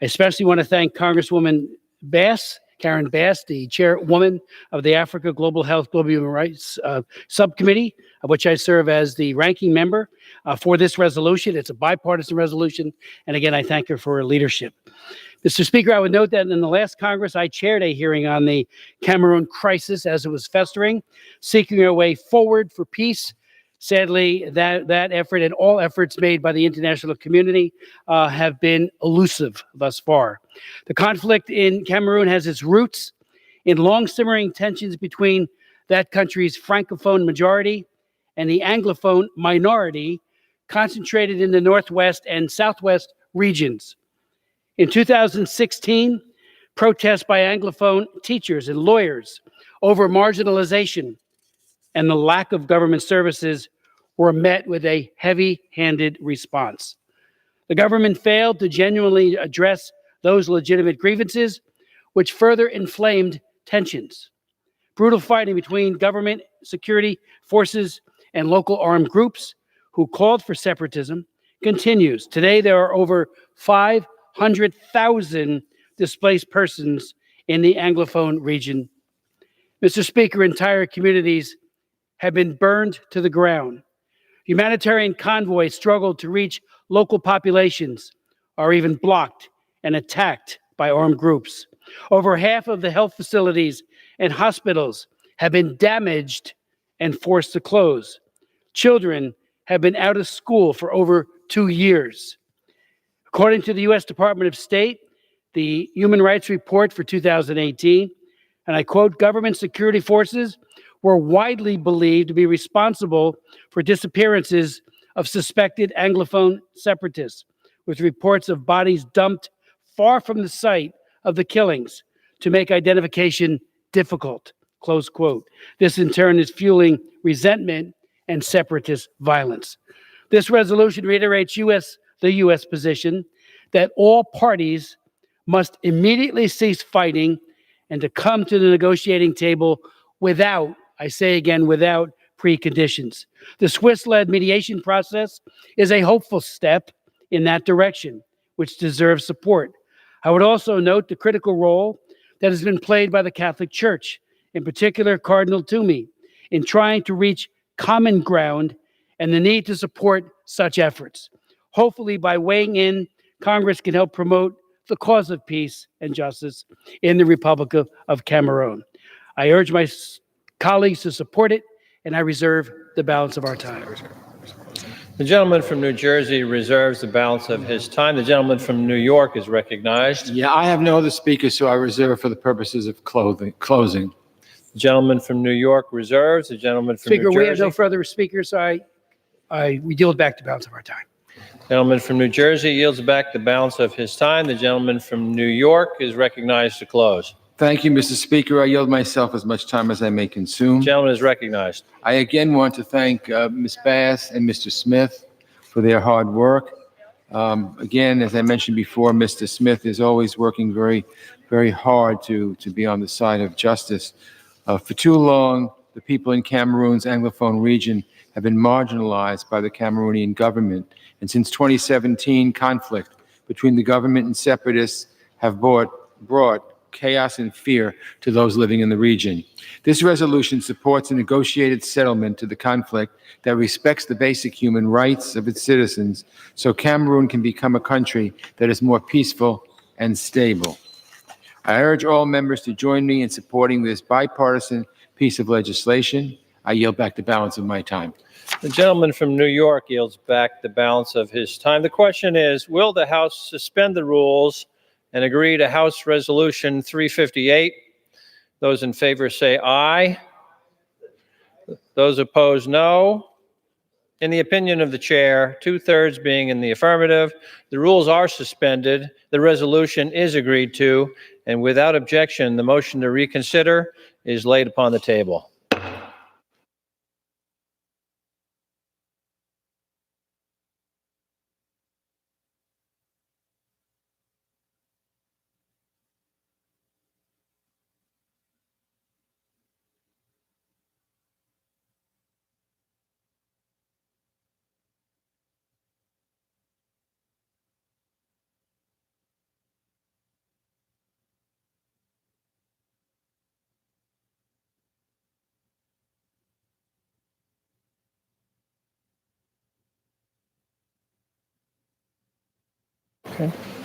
I especially want to thank Congresswoman Bass, Karen Bass, the chairwoman of the Africa Global Health, Global Human Rights Subcommittee, of which I serve as the ranking member for this resolution. It's a bipartisan resolution, and again, I thank her for her leadership. Mr. Speaker, I would note that in the last Congress, I chaired a hearing on the Cameroon crisis as it was festering, seeking a way forward for peace. Sadly, that effort and all efforts made by the international community have been elusive thus far. The conflict in Cameroon has its roots in long-simmering tensions between that country's Francophone majority and the Anglophone minority concentrated in the Northwest and Southwest regions. In 2016, protests by Anglophone teachers and lawyers over marginalization and the lack of government services were met with a heavy-handed response. The government failed to genuinely address those legitimate grievances, which further inflamed tensions. Brutal fighting between government security forces and local armed groups who called for separatism continues. Today, there are over 500,000 displaced persons in the Anglophone region. Mr. Speaker, entire communities have been burned to the ground. Humanitarian convoys struggled to reach local populations, are even blocked and attacked by armed groups. Over half of the health facilities and hospitals have been damaged and forced to close. Children have been out of school for over 2 years. According to the U.S. Department of State, the Human Rights Report for 2018, and I quote, government security forces were widely believed to be responsible for disappearances of suspected Anglophone separatists, with reports of bodies dumped far from the site of the killings to make identification difficult, close quote. This in turn is fueling resentment and separatist violence. This resolution reiterates the U.S. position that all parties must immediately cease fighting and to come to the negotiating table without, I say again, without preconditions. The Swiss-led mediation process is a hopeful step in that direction, which deserves support. I would also note the critical role that has been played by the Catholic Church, in particular Cardinal Toomey, in trying to reach common ground and the need to support such efforts. Hopefully, by weighing in, Congress can help promote the cause of peace and justice in the Republic of Cameroon. I urge my colleagues to support it, and I reserve the balance of our time. The gentleman from New Jersey reserves the balance of his time. The gentleman from New York is recognized. Yeah, I have no other speakers, so I reserve for the purposes of closing. The gentleman from New York reserves. The gentleman from Speaker, New Jersey. we have no further speakers. We yield back the balance of our time. Gentleman from New Jersey yields back the balance of his time. The gentleman from New York is recognized to close. Thank you, Mr. Speaker. I yield myself as much time as I may consume. Gentleman is recognized. I again want to thank Ms. Bass and Mr. Smith for their hard work. Again, as I mentioned before, Mr. Smith is always working very, very hard to be on the side of justice. For too long, the people in Cameroon's Anglophone region have been marginalized by the Cameroonian government. And since 2017, conflict between the government and separatists have brought chaos and fear to those living in the region. This resolution supports a negotiated settlement to the conflict that respects the basic human rights of its citizens, so Cameroon can become a country that is more peaceful and stable. I urge all members to join me in supporting this bipartisan piece of legislation. I yield back the balance of my time. The gentleman from New York yields back the balance of his time. The question is, will the House suspend the rules and agree to House Resolution 358? Those in favor say aye. Those opposed, no. In the opinion of the chair, 2/3 being in the affirmative, the rules are suspended, the resolution is agreed to, and without objection, the motion to reconsider is laid upon the table. Okay.